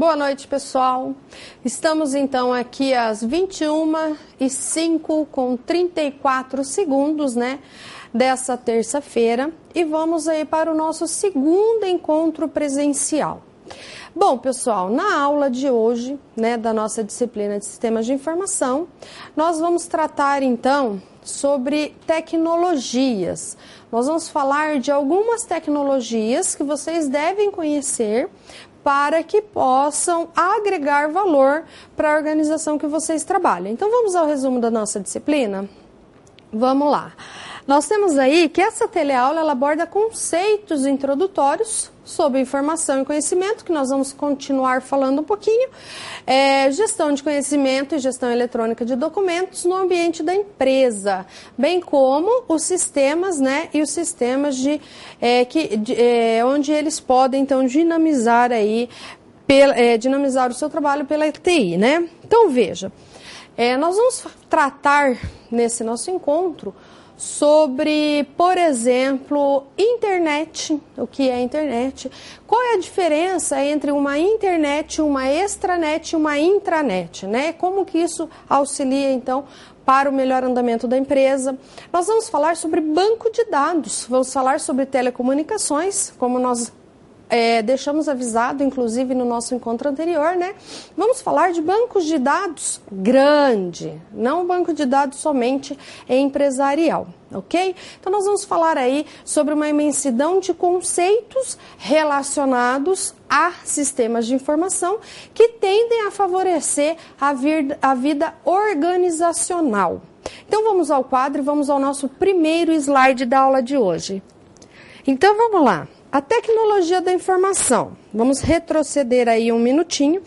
Boa noite, pessoal. Estamos então aqui às 21h05 com 34 segundos, né, dessa terça-feira, e vamos aí para o nosso segundo encontro presencial. Bom, pessoal, na aula de hoje, né, da nossa disciplina de Sistemas de Informação, nós vamos tratar então sobre tecnologias. Nós vamos falar de algumas tecnologias que vocês devem conhecer para que possam agregar valor para a organização que vocês trabalham. Então, vamos ao resumo da nossa disciplina? Vamos lá. Nós temos aí que essa teleaula ela aborda conceitos introdutórios sobre informação e conhecimento, que nós vamos continuar falando um pouquinho, gestão de conhecimento e gestão eletrônica de documentos no ambiente da empresa, bem como os sistemas, né, e os sistemas onde eles podem, então, dinamizar o seu trabalho pela TI, né? Então, veja, nós vamos tratar nesse nosso encontro sobre, por exemplo, internet. O que é internet? Qual é a diferença entre uma internet, uma extranet e uma intranet, né? Como que isso auxilia, então, para o melhor andamento da empresa? Nós vamos falar sobre banco de dados, vamos falar sobre telecomunicações, como nós deixamos avisado, inclusive, no nosso encontro anterior, né? Vamos falar de bancos de dados grande, não banco de dados somente empresarial, ok? Então, nós vamos falar aí sobre uma imensidão de conceitos relacionados a sistemas de informação que tendem a favorecer a vida organizacional. Então, vamos ao quadro e vamos ao nosso primeiro slide da aula de hoje. Então, vamos lá. A tecnologia da informação. Vamos retroceder aí um minutinho.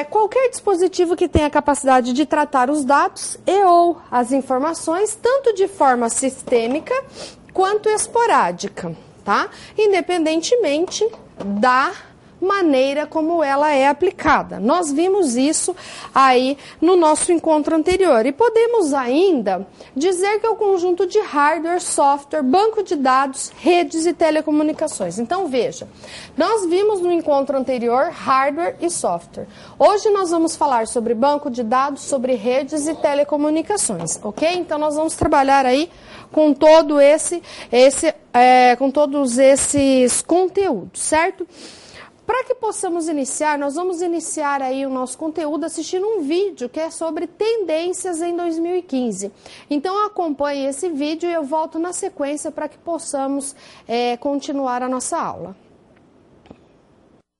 Qualquer dispositivo que tenha a capacidade de tratar os dados e ou as informações, tanto de forma sistêmica quanto esporádica, tá? Independentemente da maneira como ela é aplicada. Nós vimos isso aí no nosso encontro anterior e podemos ainda dizer que é o conjunto de hardware, software, banco de dados, redes e telecomunicações. Então, veja, nós vimos no encontro anterior hardware e software. Hoje nós vamos falar sobre banco de dados, sobre redes e telecomunicações, ok? Então, nós vamos trabalhar aí com todos esses conteúdos, certo? Para que possamos iniciar, nós vamos iniciar aí o nosso conteúdo assistindo um vídeo que é sobre tendências em 2015. Então, acompanhe esse vídeo e eu volto na sequência para que possamos continuar a nossa aula.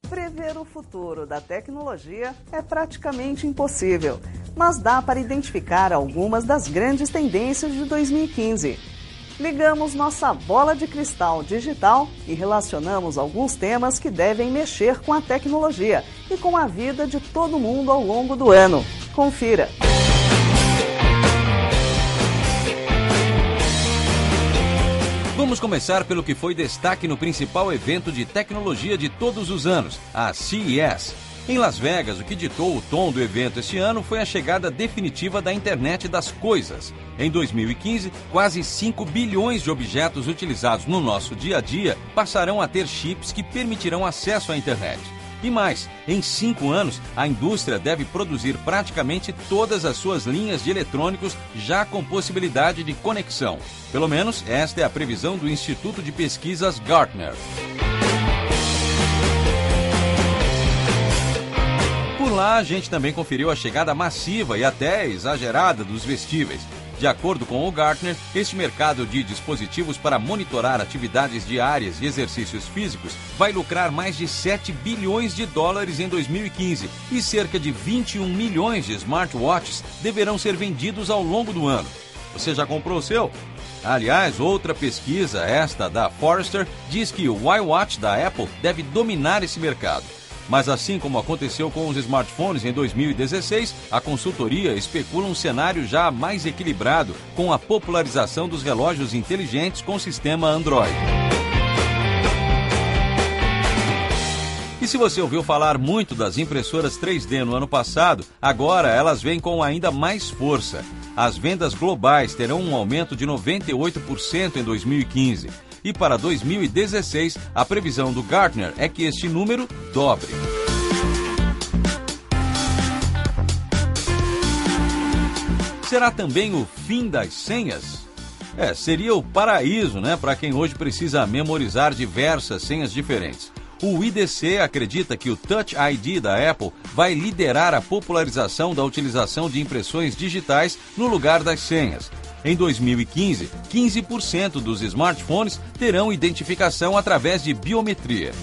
Prever o futuro da tecnologia é praticamente impossível, mas dá para identificar algumas das grandes tendências de 2015. Ligamos nossa bola de cristal digital e relacionamos alguns temas que devem mexer com a tecnologia e com a vida de todo mundo ao longo do ano. Confira! Vamos começar pelo que foi destaque no principal evento de tecnologia de todos os anos, a CES. Em Las Vegas, o que ditou o tom do evento este ano foi a chegada definitiva da internet das coisas. Em 2015, quase 5 bilhões de objetos utilizados no nosso dia a dia passarão a ter chips que permitirão acesso à internet. E mais, em 5 anos, a indústria deve produzir praticamente todas as suas linhas de eletrônicos já com possibilidade de conexão. Pelo menos, esta é a previsão do Instituto de Pesquisas Gartner. Por lá, a gente também conferiu a chegada massiva e até exagerada dos vestíveis. De acordo com o Gartner, este mercado de dispositivos para monitorar atividades diárias e exercícios físicos vai lucrar mais de 7 bilhões de dólares em 2015 e cerca de 21 milhões de smartwatches deverão ser vendidos ao longo do ano. Você já comprou o seu? Aliás, outra pesquisa, esta da Forrester, diz que o iWatch da Apple deve dominar esse mercado. Mas assim como aconteceu com os smartphones em 2016, a consultoria especula um cenário já mais equilibrado com a popularização dos relógios inteligentes com sistema Android. E se você ouviu falar muito das impressoras 3D no ano passado, agora elas vêm com ainda mais força. As vendas globais terão um aumento de 98% em 2015. E para 2016, a previsão do Gartner é que este número dobre. Será também o fim das senhas? Seria o paraíso, né, para quem hoje precisa memorizar diversas senhas diferentes. O IDC acredita que o Touch ID da Apple vai liderar a popularização da utilização de impressões digitais no lugar das senhas. Em 2015, 15% dos smartphones terão identificação através de biometria.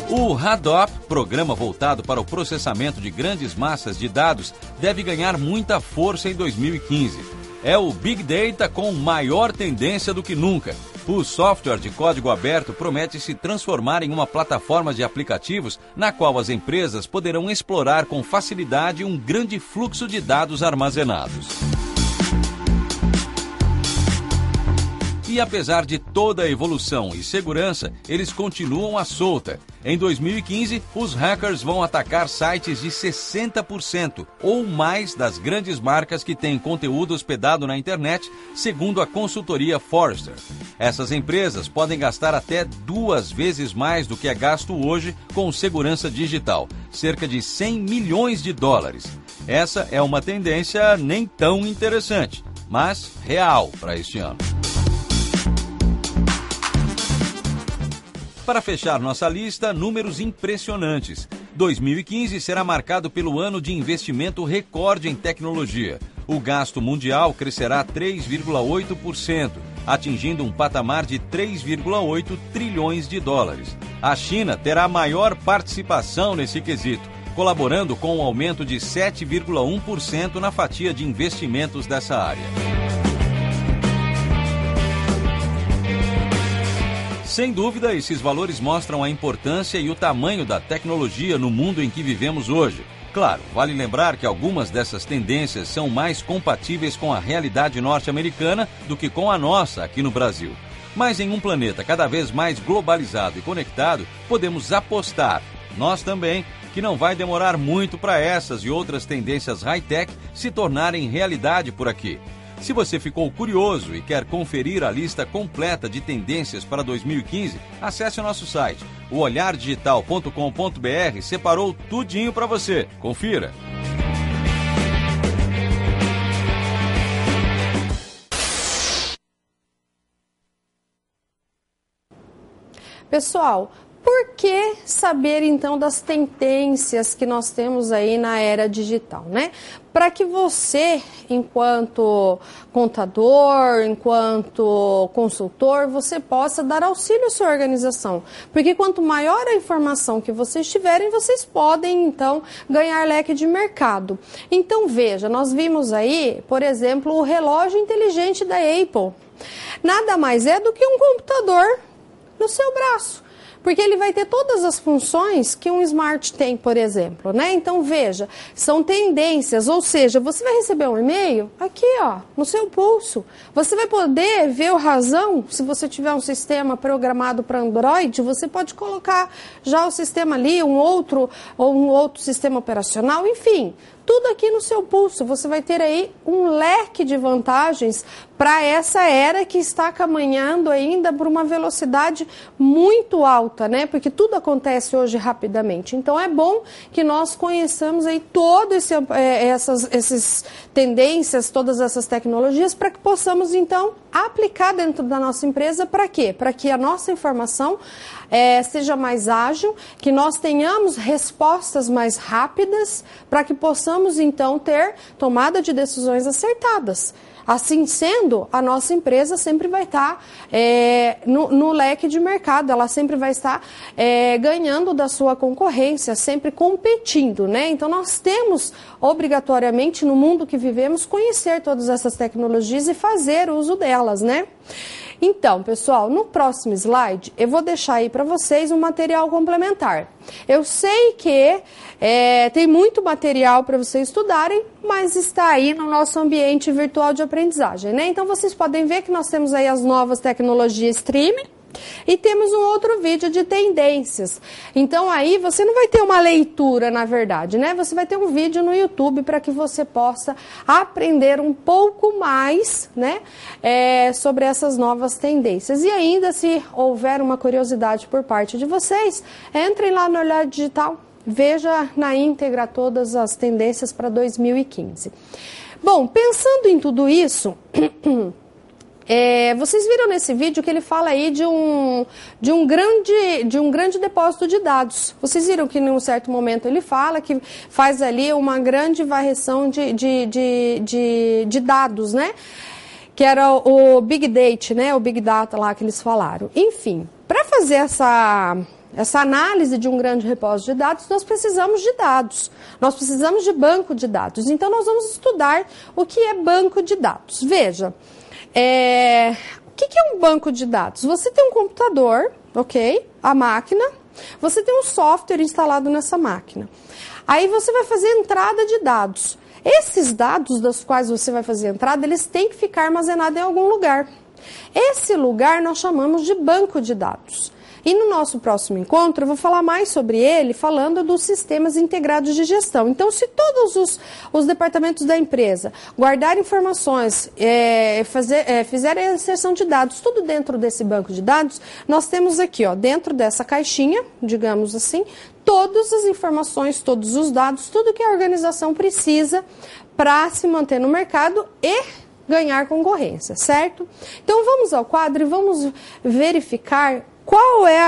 O Hadoop, programa voltado para o processamento de grandes massas de dados, deve ganhar muita força em 2015. É o Big Data com maior tendência do que nunca. O software de código aberto promete se transformar em uma plataforma de aplicativos na qual as empresas poderão explorar com facilidade um grande fluxo de dados armazenados. E apesar de toda a evolução e segurança, eles continuam à solta. Em 2015, os hackers vão atacar sites de 60% ou mais das grandes marcas que têm conteúdo hospedado na internet, segundo a consultoria Forrester. Essas empresas podem gastar até 2 vezes mais do que é gasto hoje com segurança digital, cerca de 100 milhões de dólares. Essa é uma tendência nem tão interessante, mas real para este ano. Para fechar nossa lista, números impressionantes. 2015 será marcado pelo ano de investimento recorde em tecnologia. O gasto mundial crescerá 3,8%, atingindo um patamar de 3,8 trilhões de dólares. A China terá maior participação nesse quesito, colaborando com um aumento de 7,1% na fatia de investimentos dessa área. Sem dúvida, esses valores mostram a importância e o tamanho da tecnologia no mundo em que vivemos hoje. Claro, vale lembrar que algumas dessas tendências são mais compatíveis com a realidade norte-americana do que com a nossa aqui no Brasil. Mas em um planeta cada vez mais globalizado e conectado, podemos apostar, nós também, que não vai demorar muito para essas e outras tendências high-tech se tornarem realidade por aqui. Se você ficou curioso e quer conferir a lista completa de tendências para 2015, acesse o nosso site. O olhardigital.com.br separou tudinho para você. Confira! Pessoal, por que saber então das tendências que nós temos aí na era digital, né? Para que você, enquanto contador, enquanto consultor, você possa dar auxílio à sua organização. Porque quanto maior a informação que vocês tiverem, vocês podem, então, ganhar leque de mercado. Então, veja, nós vimos aí, por exemplo, o relógio inteligente da Apple. Nada mais é do que um computador no seu braço. Porque ele vai ter todas as funções que um smart tem, por exemplo, né? Então, veja, são tendências, ou seja, você vai receber um e-mail aqui, ó, no seu pulso. Você vai poder ver o razão, se você tiver um sistema programado para Android, você pode colocar já o sistema ali, um outro sistema operacional, enfim. Tudo aqui no seu pulso, você vai ter aí um leque de vantagens para essa era que está caminhando ainda por uma velocidade muito alta, né? Porque tudo acontece hoje rapidamente. Então é bom que nós conheçamos aí todas essas tendências, todas essas tecnologias, para que possamos então aplicar dentro da nossa empresa. Para quê? Para que a nossa informação seja mais ágil, que nós tenhamos respostas mais rápidas, para que possamos então ter tomada de decisões acertadas. Assim sendo, a nossa empresa sempre vai estar no leque de mercado, ela sempre vai estar ganhando da sua concorrência, sempre competindo, né? Então, nós temos, obrigatoriamente, no mundo que vivemos, conhecer todas essas tecnologias e fazer uso delas, né? Então, pessoal, no próximo slide, eu vou deixar aí para vocês um material complementar. Eu sei que tem muito material para vocês estudarem, mas está aí no nosso ambiente virtual de aprendizagem, né? Então, vocês podem ver que nós temos aí as novas tecnologias streaming e temos um outro vídeo de tendências. Então, aí você não vai ter uma leitura, na verdade, né? Você vai ter um vídeo no YouTube para que você possa aprender um pouco mais, né? Sobre essas novas tendências. E ainda, se houver uma curiosidade por parte de vocês, entrem lá no Olhar Digital. veja na íntegra todas as tendências para 2015. Bom, pensando em tudo isso, vocês viram nesse vídeo que ele fala aí de um grande depósito de dados. Vocês viram que em um certo momento ele fala que faz ali uma grande varreção de dados, né? Que era o Big Data, né? O Big Data lá que eles falaram. Enfim, para fazer essa análise de um grande repósito de dados, nós precisamos de dados. Nós precisamos de banco de dados. Então, nós vamos estudar o que é banco de dados. Veja, o que é um banco de dados? Você tem um computador, ok? A máquina. Você tem um software instalado nessa máquina. Aí você vai fazer entrada de dados. Esses dados dos quais você vai fazer entrada, eles têm que ficar armazenados em algum lugar. Esse lugar nós chamamos de banco de dados. E no nosso próximo encontro eu vou falar mais sobre ele, falando dos sistemas integrados de gestão. Então, se todos os departamentos da empresa guardarem informações, fizerem a inserção de dados, tudo dentro desse banco de dados, nós temos aqui, ó, dentro dessa caixinha, digamos assim, todas as informações, todos os dados, tudo que a organização precisa para se manter no mercado e ganhar concorrência, certo? Então, vamos ao quadro e vamos verificar qual é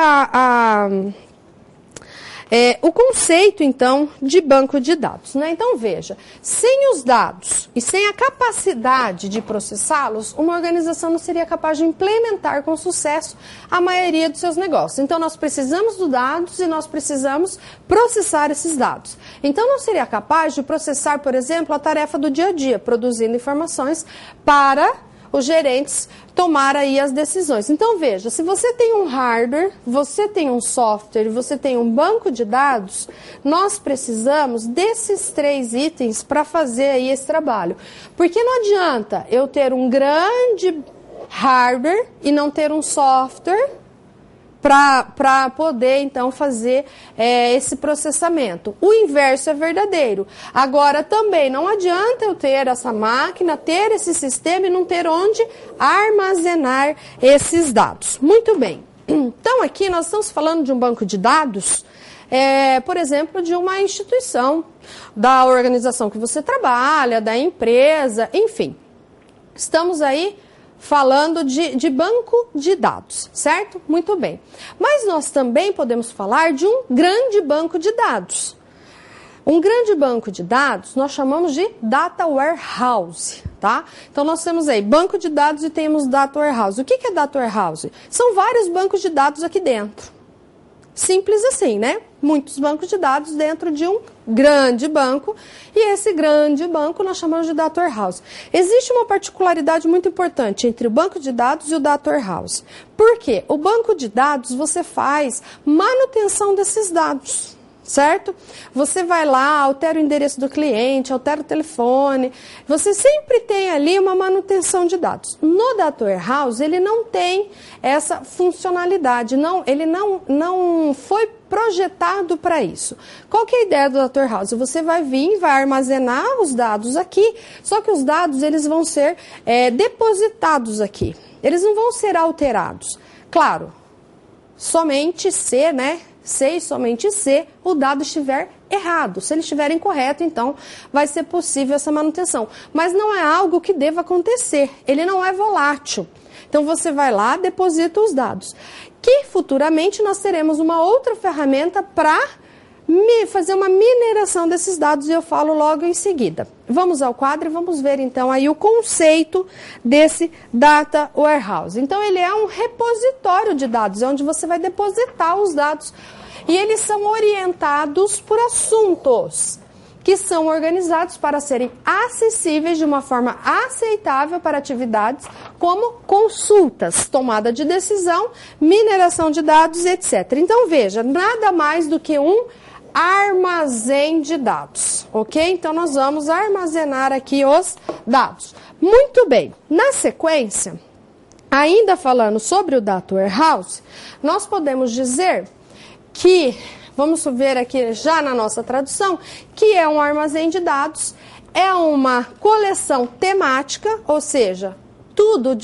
o conceito, então, de banco de dados, né? Então, veja, sem os dados e sem a capacidade de processá-los, uma organização não seria capaz de implementar com sucesso a maioria dos seus negócios. Então, nós precisamos dos dados e nós precisamos processar esses dados. Então, não seria capaz de processar, por exemplo, a tarefa do dia a dia, produzindo informações para os gerentes tomar aí as decisões. Então, veja, se você tem um hardware, você tem um software, você tem um banco de dados, nós precisamos desses 3 itens para fazer aí esse trabalho. Porque não adianta eu ter um grande hardware e não ter um software para poder, então, fazer esse processamento. O inverso é verdadeiro. Agora, também não adianta eu ter essa máquina, ter esse sistema e não ter onde armazenar esses dados. Muito bem. Então, aqui nós estamos falando de um banco de dados, por exemplo, de uma instituição, da organização que você trabalha, da empresa, enfim. Estamos aí falando de banco de dados, certo? Muito bem. Mas nós também podemos falar de um grande banco de dados. Um grande banco de dados nós chamamos de Data Warehouse, tá? Então nós temos aí banco de dados e temos Data Warehouse. O que é Data Warehouse? São vários bancos de dados aqui dentro. Simples assim, né? Muitos bancos de dados dentro de um grande banco, e esse grande banco nós chamamos de Data Warehouse. Existe uma particularidade muito importante entre o banco de dados e o Data Warehouse. Por quê? O banco de dados, você faz manutenção desses dados, certo? Você vai lá, altera o endereço do cliente, altera o telefone, você sempre tem ali uma manutenção de dados. No Data Warehouse, ele não tem essa funcionalidade, ele não foi projetado para isso. Qual que é a ideia do Data Warehouse? Você vai vir, vai armazenar os dados aqui, só que os dados eles vão ser depositados aqui. Eles não vão ser alterados. Claro, somente se, né? Somente se o dado estiver errado. Se ele estiver incorreto, então vai ser possível essa manutenção. Mas não é algo que deva acontecer. Ele não é volátil. Então você vai lá, deposita os dados. Que futuramente nós teremos uma outra ferramenta para fazer uma mineração desses dados, e eu falo logo em seguida. Vamos ao quadro e vamos ver então aí o conceito desse Data Warehouse. Então ele é um repositório de dados, é onde você vai depositar os dados, e eles são orientados por assuntos que são organizados para serem acessíveis de uma forma aceitável para atividades como consultas, tomada de decisão, mineração de dados, etc. Então veja, nada mais do que um armazém de dados, ok? Então nós vamos armazenar aqui os dados. Muito bem, na sequência, ainda falando sobre o Data Warehouse, nós podemos dizer que, vamos ver aqui já na nossa tradução, que é um armazém de dados, é uma coleção temática, ou seja, tudo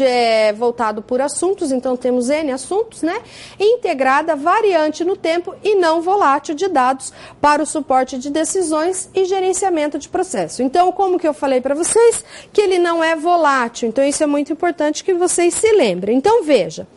voltado por assuntos, então temos N assuntos, né? Integrada, variante no tempo e não volátil de dados para o suporte de decisões e gerenciamento de processo. Então, como que eu falei para vocês? Que ele não é volátil, então isso é muito importante que vocês se lembrem. Então, veja,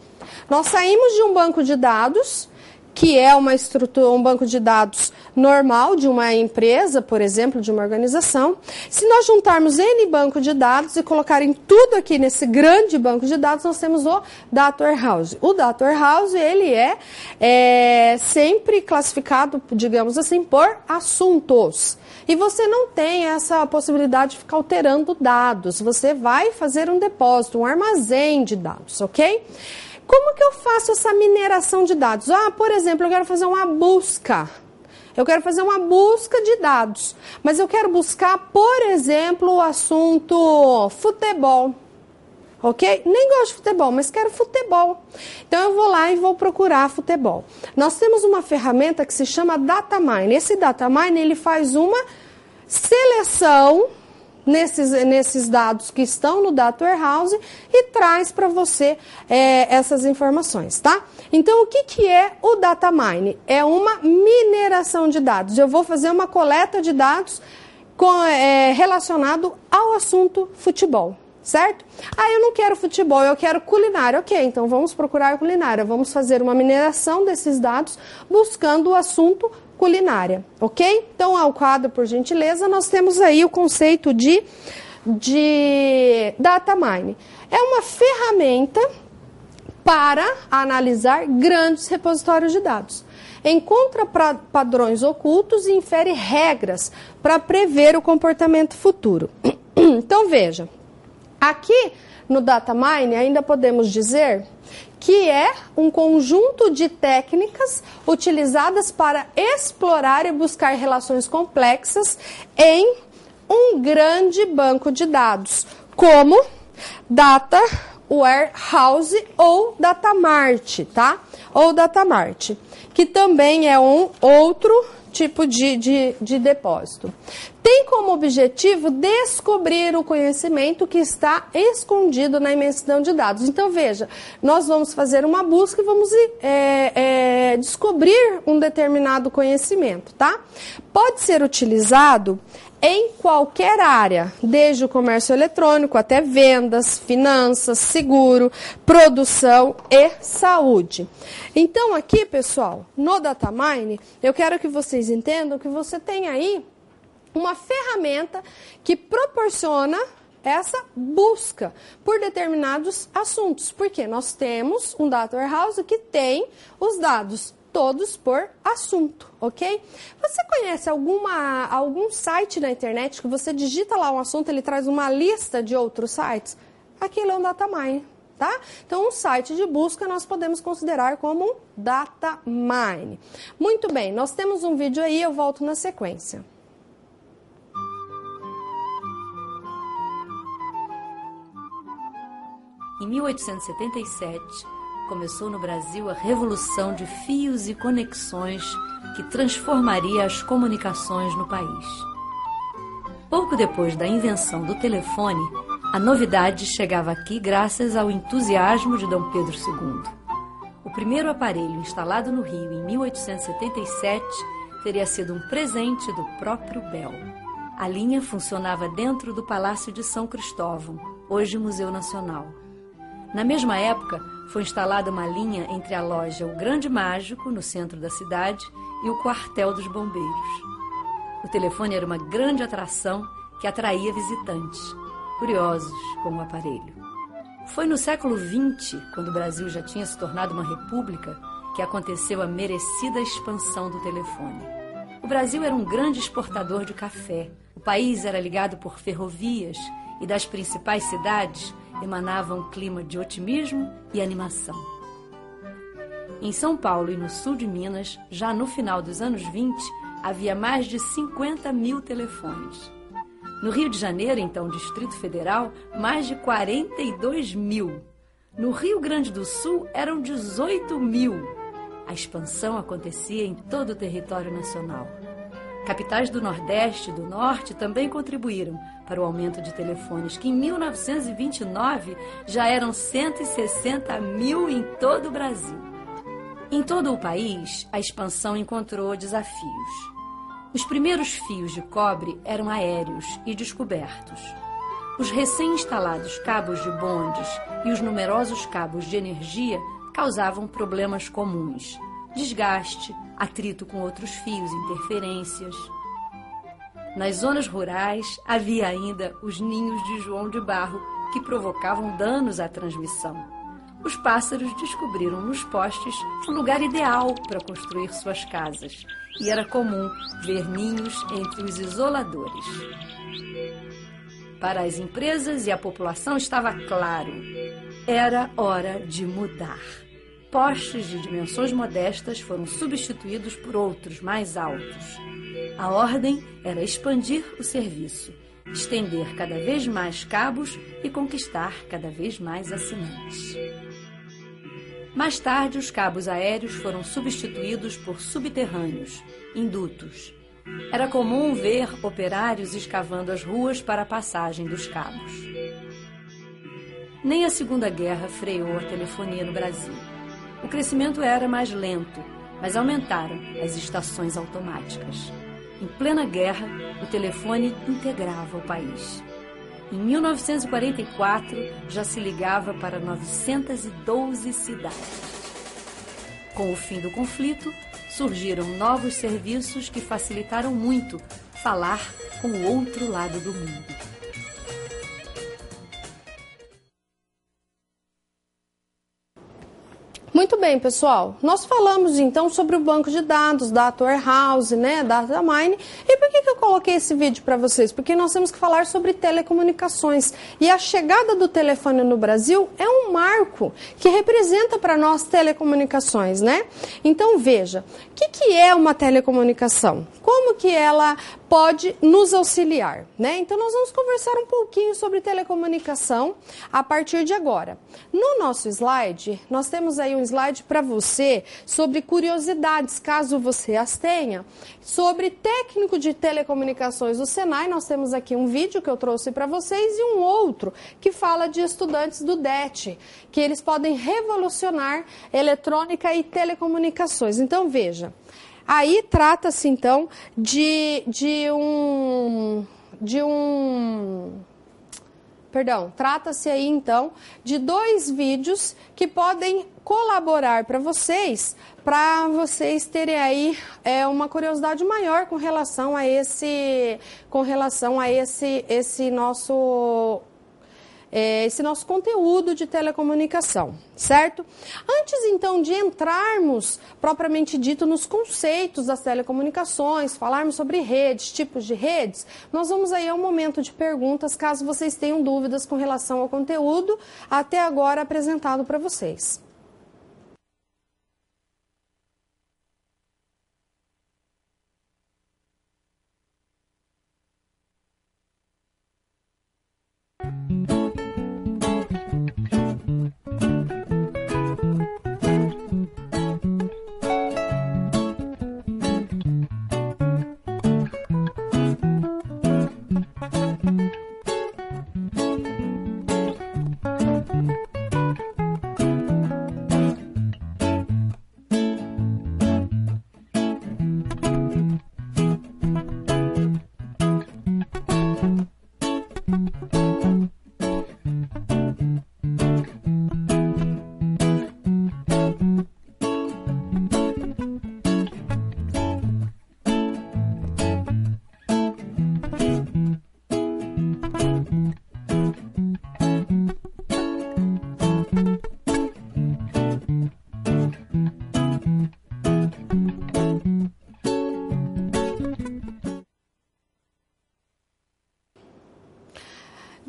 nós saímos de um banco de dados, que é uma estrutura, um banco de dados normal de uma empresa, por exemplo, de uma organização. Se nós juntarmos N banco de dados e colocarem tudo aqui nesse grande banco de dados, nós temos o Data Warehouse. O Data Warehouse, ele é sempre classificado, digamos assim, por assuntos. E você não tem essa possibilidade de ficar alterando dados. Você vai fazer um depósito, um armazém de dados, ok? Como que eu faço essa mineração de dados? Por exemplo, eu quero fazer uma busca. Eu quero fazer uma busca de dados. Mas eu quero buscar, por exemplo, o assunto futebol. Ok? Nem gosto de futebol, mas quero futebol. Então, eu vou lá e vou procurar futebol. Nós temos uma ferramenta que se chama Datamine. Esse Datamine, ele faz uma seleção nesses dados que estão no Data Warehouse e traz para você essas informações, tá? Então, o que é o Datamine? É uma mineração de dados. Eu vou fazer uma coleta de dados relacionado ao assunto futebol, certo? Eu não quero futebol, eu quero culinária. Ok, então vamos procurar culinária. Vamos fazer uma mineração desses dados buscando o assunto culinária, ok? Então, ao quadro, por gentileza, nós temos aí o conceito de Datamine. É uma ferramenta para analisar grandes repositórios de dados. Encontra padrões ocultos e infere regras para prever o comportamento futuro. Então, veja, aqui no Datamine ainda podemos dizer que é um conjunto de técnicas utilizadas para explorar e buscar relações complexas em um grande banco de dados, como Data Warehouse ou Datamart, tá? Ou Datamart, que também é um outro tipo de depósito. Tem como objetivo descobrir o conhecimento que está escondido na imensidão de dados. Então, veja, nós vamos fazer uma busca e vamos descobrir um determinado conhecimento, tá? Pode ser utilizado em qualquer área, desde o comércio eletrônico até vendas, finanças, seguro, produção e saúde. Então, aqui, pessoal, no Datamine, eu quero que vocês entendam que você tem aí uma ferramenta que proporciona essa busca por determinados assuntos. Porque nós temos um Data Warehouse que tem os dados todos por assunto, ok? Você conhece algum site na internet que você digita lá um assunto, ele traz uma lista de outros sites? Aquilo é um Datamine, tá? Então, um site de busca nós podemos considerar como um Datamine. Muito bem, nós temos um vídeo aí, eu volto na sequência. Em 1877, começou no Brasil a revolução de fios e conexões que transformaria as comunicações no país. Pouco depois da invenção do telefone, a novidade chegava aqui graças ao entusiasmo de Dom Pedro II. O primeiro aparelho instalado no Rio em 1877 teria sido um presente do próprio Bell. A linha funcionava dentro do Palácio de São Cristóvão, hoje Museu Nacional. Na mesma época, foi instalada uma linha entre a loja O Grande Mágico, no centro da cidade, e o quartel dos bombeiros. O telefone era uma grande atração que atraía visitantes, curiosos com o aparelho. Foi no século XX, quando o Brasil já tinha se tornado uma república, que aconteceu a merecida expansão do telefone. O Brasil era um grande exportador de café. O país era ligado por ferrovias e das principais cidades emanava um clima de otimismo e animação. Em São Paulo e no sul de Minas, já no final dos anos 20, havia mais de 50 mil telefones. No Rio de Janeiro, então Distrito Federal, mais de 42 mil. No Rio Grande do Sul, eram 18 mil. A expansão acontecia em todo o território nacional. Capitais do Nordeste e do Norte também contribuíram para o aumento de telefones, que em 1929 já eram 160 mil em todo o Brasil. Em todo o país, a expansão encontrou desafios. Os primeiros fios de cobre eram aéreos e descobertos. Os recém-instalados cabos de bondes e os numerosos cabos de energia causavam problemas comuns: desgaste, atrito com outros fios, interferências. Nas zonas rurais, havia ainda os ninhos de João de Barro, que provocavam danos à transmissão. Os pássaros descobriram nos postes um lugar ideal para construir suas casas, e era comum ver ninhos entre os isoladores. Para as empresas e a população estava claro: era hora de mudar. Postes de dimensões modestas foram substituídos por outros mais altos. A ordem era expandir o serviço, estender cada vez mais cabos e conquistar cada vez mais assinantes. Mais tarde, os cabos aéreos foram substituídos por subterrâneos, indutos. Era comum ver operários escavando as ruas para a passagem dos cabos. Nem a Segunda Guerra freou a telefonia no Brasil. O crescimento era mais lento, mas aumentaram as estações automáticas. Em plena guerra, o telefone integrava o país. Em 1944, já se ligava para 912 cidades. Com o fim do conflito, surgiram novos serviços que facilitaram muito falar com o outro lado do mundo. Muito bem, pessoal. Nós falamos então sobre o banco de dados, Data Warehouse, né, Datamine. E por que eu coloquei esse vídeo para vocês? Porque nós temos que falar sobre telecomunicações. E a chegada do telefone no Brasil é um marco que representa para nós telecomunicações, né? Então veja, o que é uma telecomunicação? Como que ela pode nos auxiliar, né? Então nós vamos conversar um pouquinho sobre telecomunicação a partir de agora. No nosso slide, nós temos aí um slide para você sobre curiosidades, caso você as tenha, sobre técnico de telecomunicações do Senai. Nós temos aqui um vídeo que eu trouxe para vocês e um outro que fala de estudantes do DET, que eles podem revolucionar eletrônica e telecomunicações. Então veja, aí trata-se então trata-se aí então de dois vídeos que podem colaborar para vocês terem aí uma curiosidade maior com relação a esse nosso conteúdo de telecomunicação, certo? Antes, então, de entrarmos, propriamente dito, nos conceitos das telecomunicações, falarmos sobre redes, tipos de redes, nós vamos aí ao momento de perguntas, caso vocês tenham dúvidas com relação ao conteúdo até agora apresentado para vocês.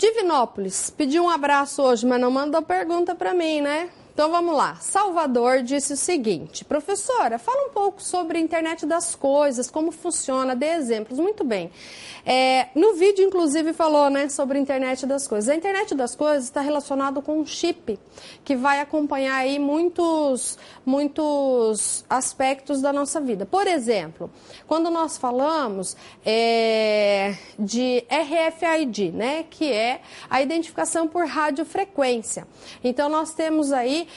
Divinópolis pediu um abraço hoje, mas não mandou pergunta para mim, né? Então vamos lá. Salvador disse o seguinte: professora, fala um pouco sobre a internet das coisas, como funciona, dê exemplos. Muito bem. No vídeo, inclusive, falou, né, sobre a internet das coisas. A internet das coisas está relacionado com um chip que vai acompanhar aí muitos aspectos da nossa vida. Por exemplo, quando nós falamos de RFID, né, que é a identificação por radiofrequência. Então, nós temos aí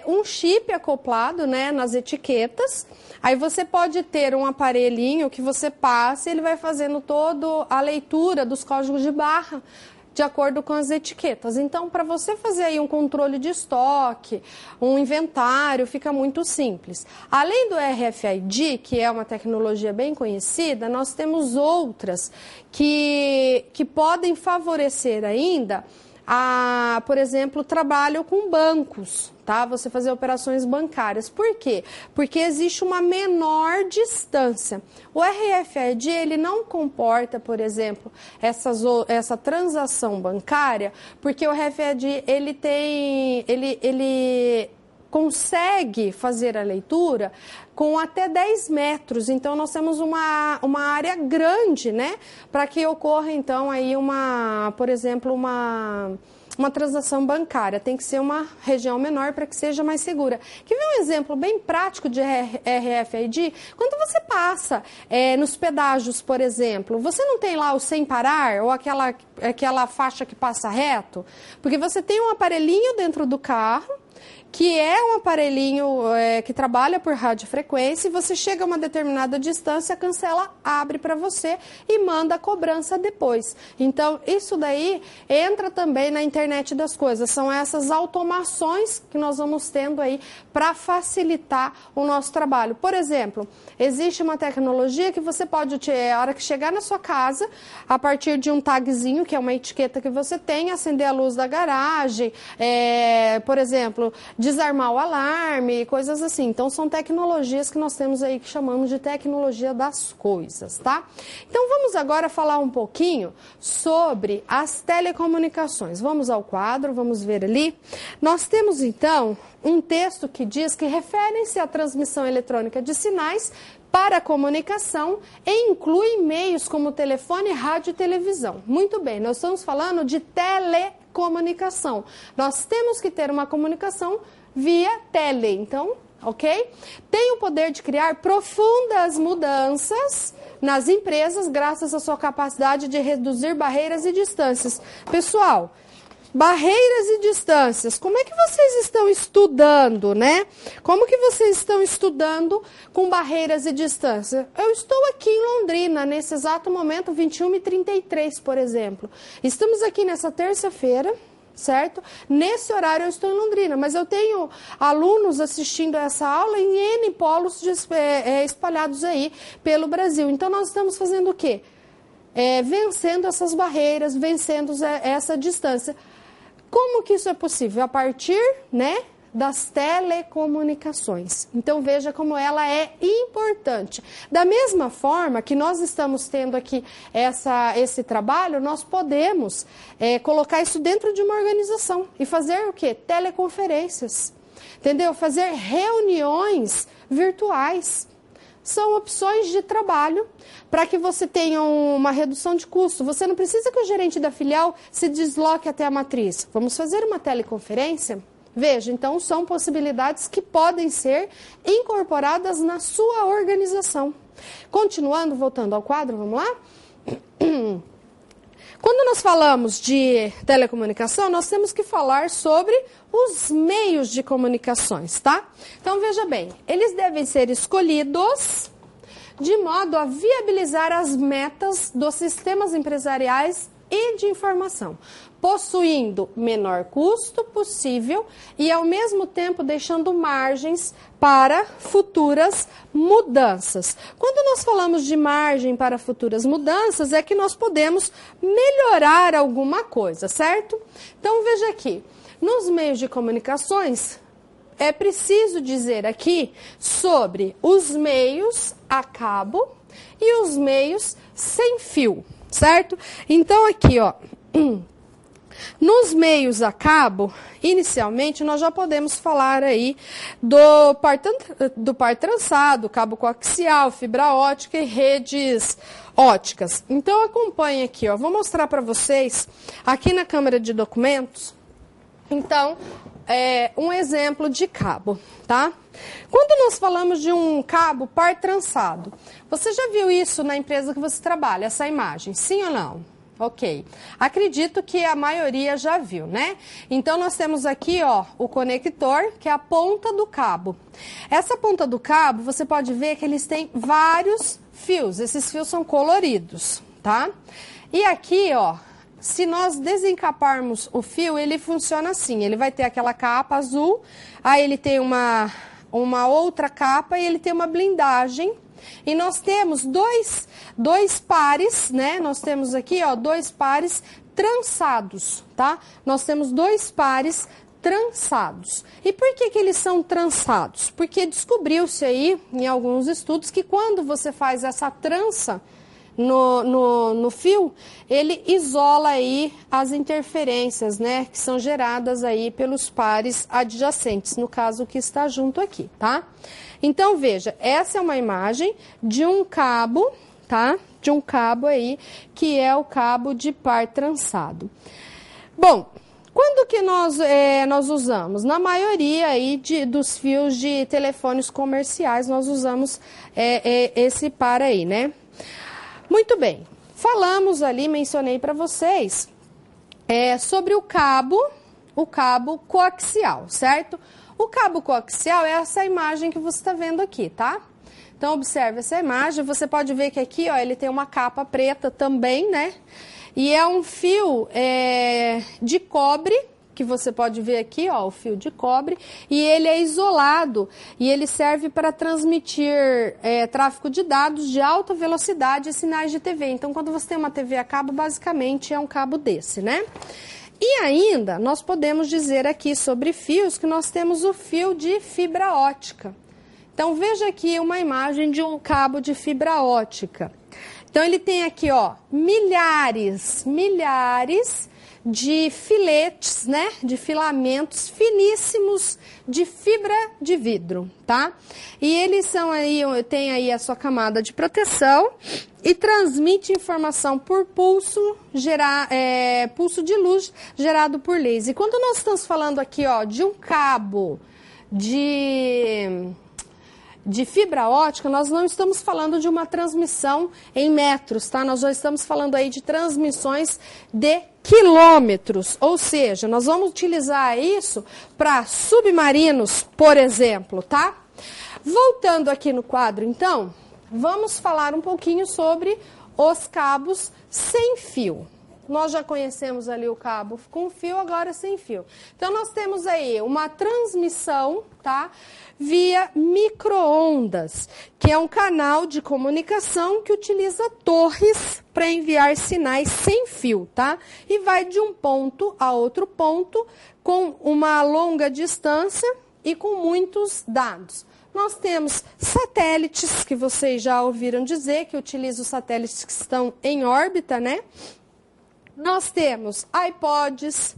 um chip acoplado, né, nas etiquetas. Aí você pode ter um aparelhinho que você passa e ele vai fazendo toda a leitura dos códigos de barra de acordo com as etiquetas. Então, para você fazer aí um controle de estoque, um inventário, fica muito simples. Além do RFID, que é uma tecnologia bem conhecida, nós temos outras que podem favorecer ainda por exemplo, trabalho com bancos, tá? Você fazer operações bancárias. Por quê? Porque existe uma menor distância. O RFID, ele não comporta, por exemplo, essa transação bancária, porque o RFID, ele consegue fazer a leitura com até 10 metros. Então, nós temos uma área grande, né? Para que ocorra, então, aí por exemplo, uma transação bancária. Tem que ser uma região menor para que seja mais segura. Quer ver um exemplo bem prático de RFID? Quando você passa nos pedágios, por exemplo, você não tem lá o sem parar ou aquela faixa que passa reto? Porque você tem um aparelhinho dentro do carro, que é um aparelhinho que trabalha por radiofrequência, e você chega a uma determinada distância, a cancela abre para você e manda a cobrança depois. Então, isso daí entra também na internet das coisas. São essas automações que nós vamos tendo aí para facilitar o nosso trabalho. Por exemplo, existe uma tecnologia que você pode, a hora que chegar na sua casa, a partir de um tagzinho, que é uma etiqueta que você tem, acender a luz da garagem, por exemplo, desarmar o alarme, coisas assim. Então, são tecnologias que nós temos aí que chamamos de tecnologia das coisas, tá? Então, vamos agora falar um pouquinho sobre as telecomunicações. Vamos ao quadro, vamos ver ali. Nós temos, então, um texto que diz que referem-se à transmissão eletrônica de sinais para a comunicação e inclui meios como telefone, rádio e televisão. Muito bem, nós estamos falando de telecomunicação. Nós temos que ter uma comunicação via tele, então, ok? Tem o poder de criar profundas mudanças nas empresas graças à sua capacidade de reduzir barreiras e distâncias. Pessoal, barreiras e distâncias, como é que vocês estão estudando, né? Como que vocês estão estudando com barreiras e distâncias? Eu estou aqui em Londrina, nesse exato momento, 21h33, por exemplo. Estamos aqui nessa terça-feira, certo? Nesse horário eu estou em Londrina, mas eu tenho alunos assistindo a essa aula em N polos espalhados aí pelo Brasil. Então, nós estamos fazendo o quê? Vencendo essas barreiras, vencendo essa distância. Como que isso é possível? A partir, né, das telecomunicações. Então, veja como ela é importante. Da mesma forma que nós estamos tendo aqui esse trabalho, nós podemos colocar isso dentro de uma organização e fazer o quê? Teleconferências. Entendeu? Fazer reuniões virtuais. São opções de trabalho para que você tenha uma redução de custo. Você não precisa que o gerente da filial se desloque até a matriz. Vamos fazer uma teleconferência? Veja, então são possibilidades que podem ser incorporadas na sua organização. Continuando, voltando ao quadro, vamos lá? Quando nós falamos de telecomunicação, nós temos que falar sobre os meios de comunicações, tá? Então, veja bem, eles devem ser escolhidos de modo a viabilizar as metas dos sistemas empresariais e de informação, possuindo menor custo possível e, ao mesmo tempo, deixando margens para futuras mudanças. Quando nós falamos de margem para futuras mudanças, é que nós podemos melhorar alguma coisa, certo? Então, veja aqui, nos meios de comunicações, é preciso dizer aqui sobre os meios a cabo e os meios sem fio, certo? Então, aqui, ó, Nos meios a cabo, inicialmente, nós já podemos falar aí do par trançado, cabo coaxial, fibra ótica e redes óticas. Então, acompanhe aqui, ó. Vou mostrar para vocês, aqui na câmera de documentos, então, um exemplo de cabo, tá? Quando nós falamos de um cabo par trançado, você já viu isso na empresa que você trabalha, essa imagem, sim ou não? Ok. Acredito que a maioria já viu, né? Então, nós temos aqui, ó, o conector, que é a ponta do cabo. Essa ponta do cabo, você pode ver que eles têm vários fios. Esses fios são coloridos, tá? E aqui, ó, se nós desencaparmos o fio, ele funciona assim. Ele vai ter aquela capa azul, aí ele tem uma outra capa e ele tem uma blindagem. E nós temos dois pares, né? Nós temos aqui, ó, 2 pares trançados, tá? Nós temos 2 pares trançados. E por que eles são trançados? Porque descobriu-se aí, em alguns estudos, que quando você faz essa trança no fio, ele isola aí as interferências, né, que são geradas aí pelos pares adjacentes, no caso que está junto aqui, tá? Então, veja, essa é uma imagem de um cabo, tá? De um cabo aí, que é o cabo de par trançado. Bom, quando que nós usamos? Na maioria aí dos fios de telefones comerciais, nós usamos esse par aí, né? Muito bem, falamos ali, mencionei para vocês, sobre o cabo coaxial, certo? O cabo coaxial é essa imagem que você está vendo aqui, tá? Então, observe essa imagem, você pode ver que aqui, ó, ele tem uma capa preta também, né? E é um fio de cobre, que você pode ver aqui, ó, o fio de cobre, e ele é isolado, e ele serve para transmitir tráfego de dados de alta velocidade e sinais de TV. Então, quando você tem uma TV a cabo, basicamente é um cabo desse, né? E ainda, nós podemos dizer aqui sobre fios que nós temos o fio de fibra ótica. Então, veja aqui uma imagem de um cabo de fibra ótica. Então, ele tem aqui, ó, milhares de filetes, né, de filamentos finíssimos de fibra de vidro, tá? E eles são aí, tem aí a sua camada de proteção e transmite informação por pulso de luz gerado por laser. E quando nós estamos falando aqui, ó, de um cabo de fibra ótica, nós não estamos falando de uma transmissão em metros, tá? Nós já estamos falando aí de transmissões de quilômetros, ou seja, nós vamos utilizar isso para submarinos, por exemplo, tá? Voltando aqui no quadro, então, vamos falar um pouquinho sobre os cabos sem fio. Nós já conhecemos ali o cabo com fio, agora sem fio. Então, nós temos aí uma transmissão, tá? Via micro-ondas, que é um canal de comunicação que utiliza torres para enviar sinais sem fio, tá? E vai de um ponto a outro ponto com uma longa distância e com muitos dados. Nós temos satélites, que vocês já ouviram dizer, que utilizam os satélites que estão em órbita, né? Nós temos iPods,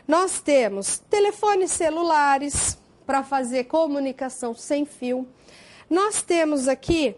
nós temos telefones celulares para fazer comunicação sem fio. Nós temos aqui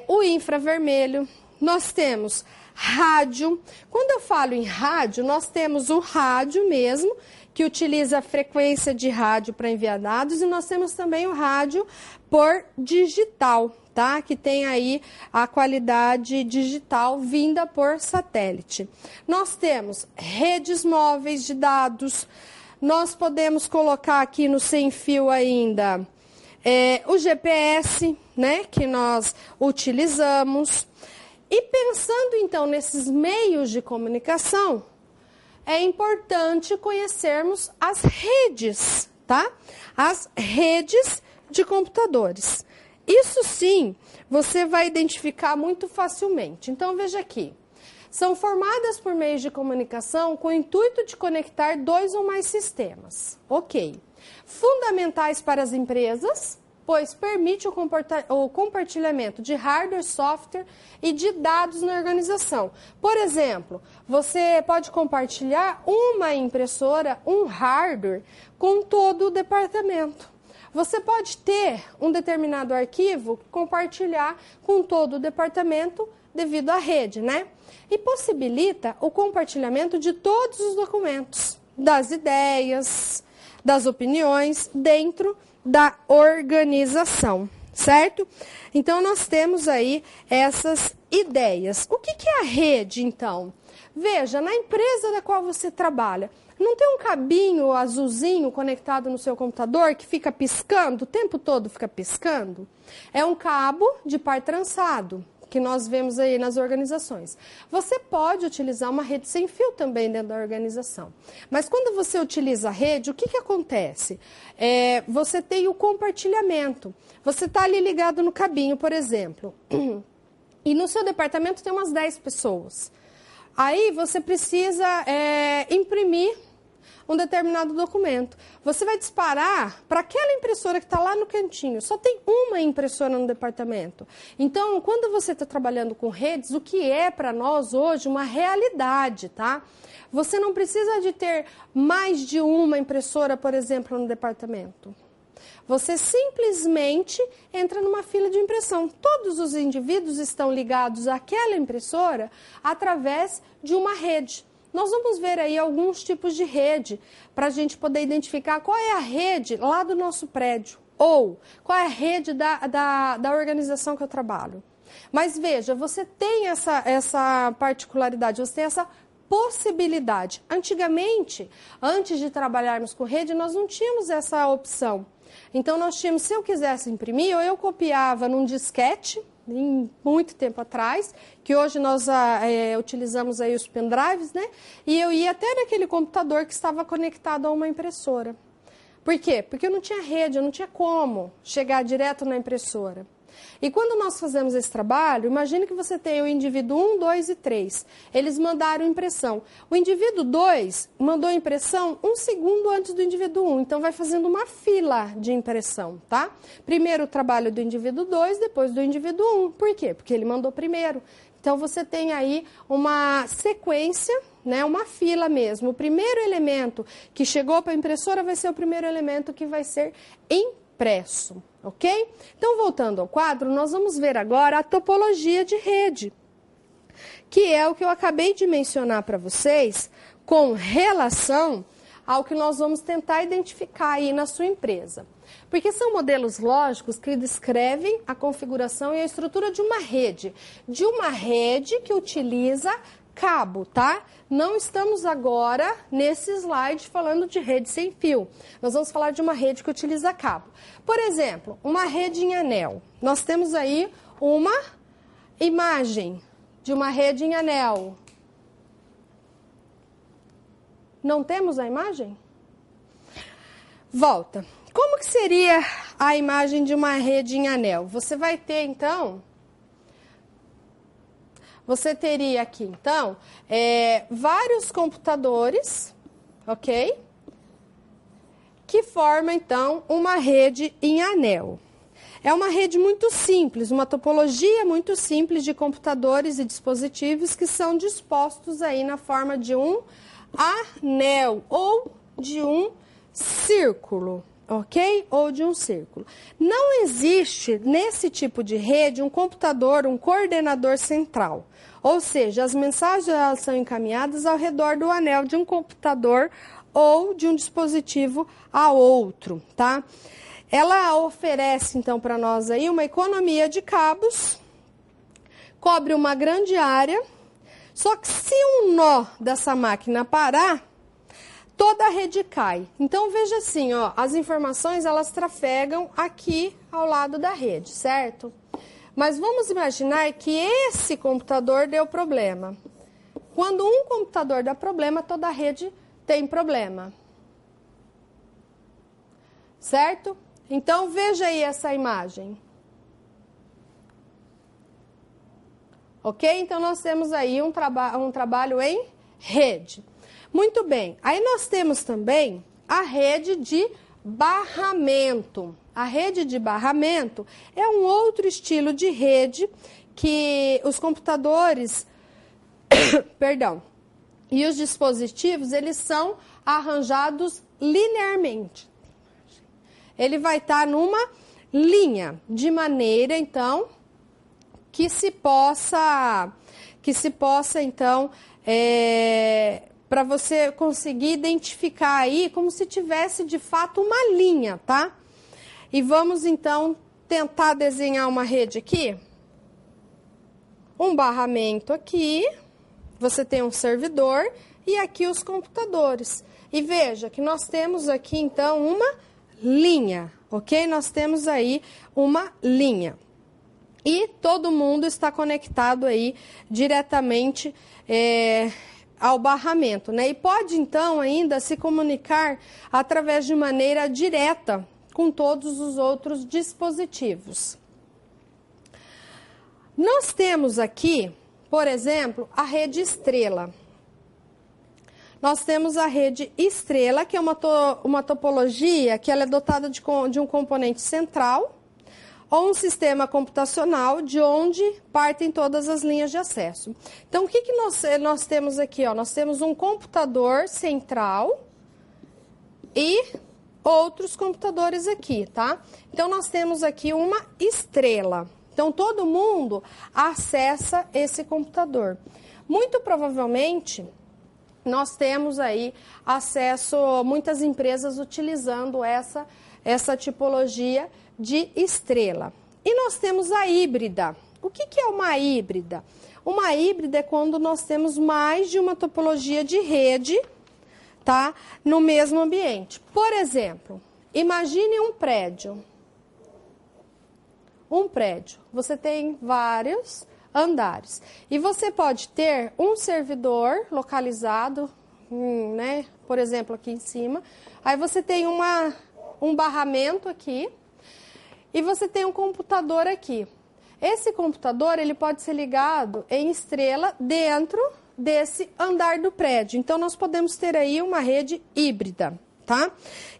o infravermelho, nós temos rádio. Quando eu falo em rádio, nós temos o rádio mesmo, que utiliza a frequência de rádio para enviar dados, e nós temos também o rádio por digital, tá? Que tem aí a qualidade digital vinda por satélite. Nós temos redes móveis de dados, nós podemos colocar aqui no sem fio ainda o GPS, né? Que nós utilizamos. E pensando então nesses meios de comunicação, é importante conhecermos as redes, tá? As redes de computadores. Isso sim, você vai identificar muito facilmente. Então, veja aqui. São formadas por meios de comunicação com o intuito de conectar 2 ou mais sistemas. Ok. Fundamentais para as empresas, pois permite o compartilhamento de hardware, software e de dados na organização. Por exemplo, você pode compartilhar uma impressora, um hardware, com todo o departamento. Você pode ter um determinado arquivo, compartilhar com todo o departamento devido à rede, né? E possibilita o compartilhamento de todos os documentos, das ideias, das opiniões dentro da organização, certo? Então, nós temos aí essas ideias. O que é a rede, então? Veja, na empresa da qual você trabalha, não tem um cabinho azulzinho conectado no seu computador que fica piscando, o tempo todo fica piscando? É um cabo de par trançado, que nós vemos aí nas organizações. Você pode utilizar uma rede sem fio também dentro da organização. Mas quando você utiliza a rede, o que acontece? Você tem o compartilhamento. Você está ali ligado no cabinho, por exemplo, e no seu departamento tem umas 10 pessoas. Aí você precisa imprimir um determinado documento. Você vai disparar para aquela impressora que está lá no cantinho. Só tem uma impressora no departamento. Então, quando você está trabalhando com redes, o que é para nós hoje uma realidade, tá? Você não precisa de ter mais de uma impressora, por exemplo, no departamento. Você simplesmente entra numa fila de impressão. Todos os indivíduos estão ligados àquela impressora através de uma rede. Nós vamos ver aí alguns tipos de rede para a gente poder identificar qual é a rede lá do nosso prédio ou qual é a rede da organização que eu trabalho. Mas veja, você tem essa particularidade, você tem essa possibilidade. Antigamente, antes de trabalharmos com rede, nós não tínhamos essa opção. Então, nós tínhamos, se eu quisesse imprimir, ou eu copiava num disquete, muito tempo atrás, que hoje nós utilizamos aí os pendrives, né? E eu ia até naquele computador que estava conectado a uma impressora. Por quê? Porque eu não tinha rede, eu não tinha como chegar direto na impressora. E quando nós fazemos esse trabalho, imagine que você tem o indivíduo 1, 2 e 3. Eles mandaram impressão. O indivíduo 2 mandou impressão 1 segundo antes do indivíduo 1. Então, vai fazendo uma fila de impressão, tá? Primeiro o trabalho do indivíduo 2, depois do indivíduo 1. Por quê? Porque ele mandou primeiro. Então, você tem aí uma sequência, né, uma fila mesmo. O primeiro elemento que chegou para a impressora vai ser o primeiro elemento que vai ser impresso. Ok? Então, voltando ao quadro, nós vamos ver agora a topologia de rede, que é o que eu acabei de mencionar para vocês com relação ao que nós vamos tentar identificar aí na sua empresa. Porque são modelos lógicos que descrevem a configuração e a estrutura de uma rede que utiliza cabo, tá? Não estamos agora nesse slide falando de rede sem fio. Nós vamos falar de uma rede que utiliza cabo. Por exemplo, uma rede em anel. Nós temos aí uma imagem de uma rede em anel. Não temos a imagem? Volta. Como que seria a imagem de uma rede em anel? Você vai ter, então... Você teria aqui, então, vários computadores, ok? Que formam, então, uma rede em anel. É uma rede muito simples, uma topologia muito simples de computadores e dispositivos que são dispostos aí na forma de um anel ou de um círculo. Ok? Ou de um círculo. Não existe, nesse tipo de rede, um computador, um coordenador central. Ou seja, as mensagens elas são encaminhadas ao redor do anel de um computador ou de um dispositivo a outro, tá? Ela oferece, então, para nós aí uma economia de cabos, cobre uma grande área, só que se um nó dessa máquina parar, toda a rede cai. Então, veja assim, ó, as informações, elas trafegam aqui ao lado da rede, certo? Mas vamos imaginar que esse computador deu problema. Quando um computador dá problema, toda a rede tem problema. Certo? Então, veja aí essa imagem. Ok? Então, nós temos aí um trabalho em rede. Muito bem, aí nós temos também a rede de barramento. A rede de barramento é um outro estilo de rede que os computadores, perdão, e os dispositivos, eles são arranjados linearmente. Ele vai estar numa linha, de maneira, então, que se possa então, para você conseguir identificar aí como se tivesse de fato uma linha, tá? E vamos então tentar desenhar uma rede aqui. Um barramento aqui, você tem um servidor e aqui os computadores. E veja que nós temos aqui então uma linha, ok? Nós temos aí uma linha. E todo mundo está conectado aí diretamente ao barramento, né? E pode então ainda se comunicar através de maneira direta com todos os outros dispositivos. Nós temos aqui, por exemplo, a rede estrela. Nós temos a rede estrela, que é uma topologia que ela é dotada de um componente central ou um sistema computacional de onde partem todas as linhas de acesso. Então, o que nós temos aqui? Ó? Nós temos um computador central e outros computadores aqui, tá? Então, nós temos aqui uma estrela. Então, todo mundo acessa esse computador. Muito provavelmente, nós temos aí acesso, muitas empresas utilizando essa tipologia de estrela. E nós temos a híbrida. O que é uma híbrida? Uma híbrida é quando nós temos mais de uma topologia de rede, tá? No mesmo ambiente. Por exemplo, imagine um prédio. Você tem vários andares. E você pode ter um servidor localizado, né? Por exemplo, aqui em cima. Aí você tem um barramento aqui e você tem um computador aqui. Esse computador, ele pode ser ligado em estrela dentro desse andar do prédio. Então, nós podemos ter aí uma rede híbrida, tá?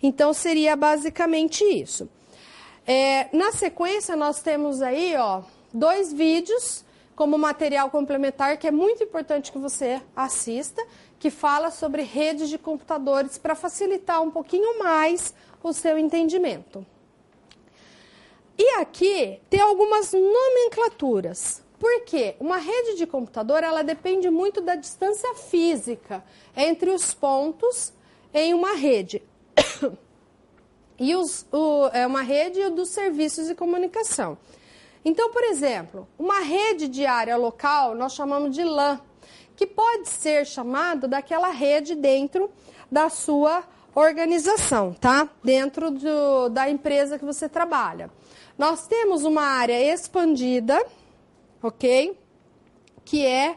Então, seria basicamente isso. Na sequência, nós temos aí, ó, 2 vídeos como material complementar, que é muito importante que você assista, que fala sobre redes de computadores para facilitar um pouquinho mais o seu entendimento. E aqui tem algumas nomenclaturas. Por quê? Uma rede de computador, ela depende muito da distância física entre os pontos em uma rede. E é uma rede dos serviços de comunicação. Então, por exemplo, uma rede de área local, nós chamamos de LAN, que pode ser chamada daquela rede dentro da sua organização, tá? Dentro da empresa que você trabalha. Nós temos uma área expandida, ok? Que é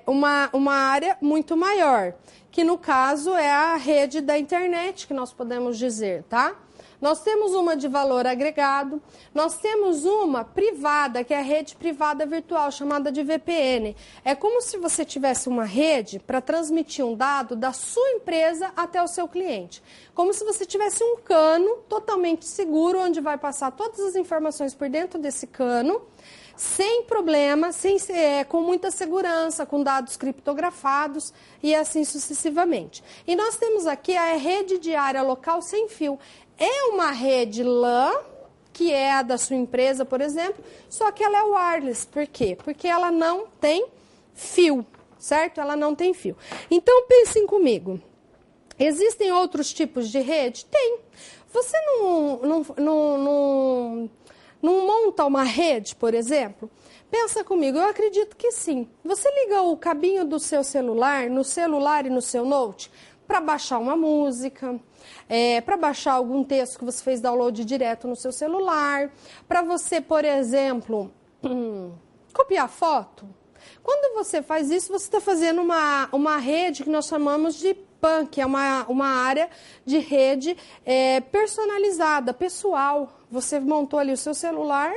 uma área muito maior, que no caso é a rede da internet, que nós podemos dizer, tá? Nós temos uma de valor agregado, nós temos uma privada, que é a rede privada virtual, chamada de VPN. É como se você tivesse uma rede para transmitir um dado da sua empresa até o seu cliente. Como se você tivesse um cano totalmente seguro, onde vai passar todas as informações por dentro desse cano, sem problema, com muita segurança, com dados criptografados e assim sucessivamente. E nós temos aqui a rede de área local sem fio. É uma rede LAN, que é a da sua empresa, por exemplo, só que ela é wireless. Por quê? Porque ela não tem fio, certo? Ela não tem fio. Então, pensem comigo. Existem outros tipos de rede? Tem. Você não monta uma rede, por exemplo? Pensa comigo, eu acredito que sim. Você liga o cabinho do seu celular, no celular e no seu note, para baixar uma música, para baixar algum texto que você fez download direto no seu celular, para você, por exemplo, copiar foto. Quando você faz isso, você está fazendo uma rede que nós chamamos de PAN, que é uma área de rede personalizada, pessoal. Você montou ali o seu celular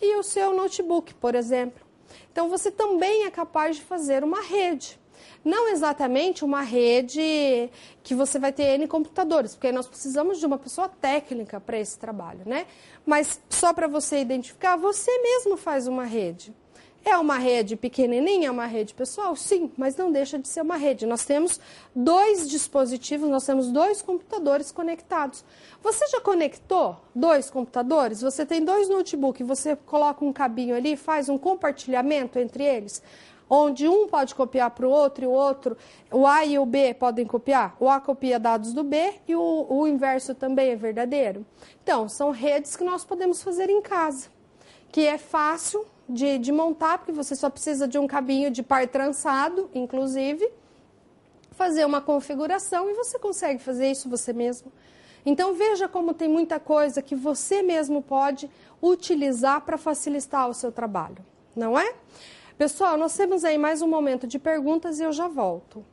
e o seu notebook, por exemplo. Então, você também é capaz de fazer uma rede. Não exatamente uma rede que você vai ter N computadores, porque nós precisamos de uma pessoa técnica para esse trabalho, né? Mas só para você identificar, você mesmo faz uma rede. É uma rede pequenininha, é uma rede pessoal? Sim, mas não deixa de ser uma rede. Nós temos 2 dispositivos, nós temos 2 computadores conectados. Você já conectou 2 computadores? Você tem 2 notebooks, você coloca um cabinho ali, faz um compartilhamento entre eles, onde um pode copiar para o outro e o outro, o A e o B podem copiar. O A copia dados do B e o inverso também é verdadeiro. Então, são redes que nós podemos fazer em casa, que é fácil de montar, porque você só precisa de um cabinho de par trançado, inclusive, fazer uma configuração e você consegue fazer isso você mesmo. Então, veja como tem muita coisa que você mesmo pode utilizar para facilitar o seu trabalho, não é? Pessoal, nós temos aí mais um momento de perguntas e eu já volto.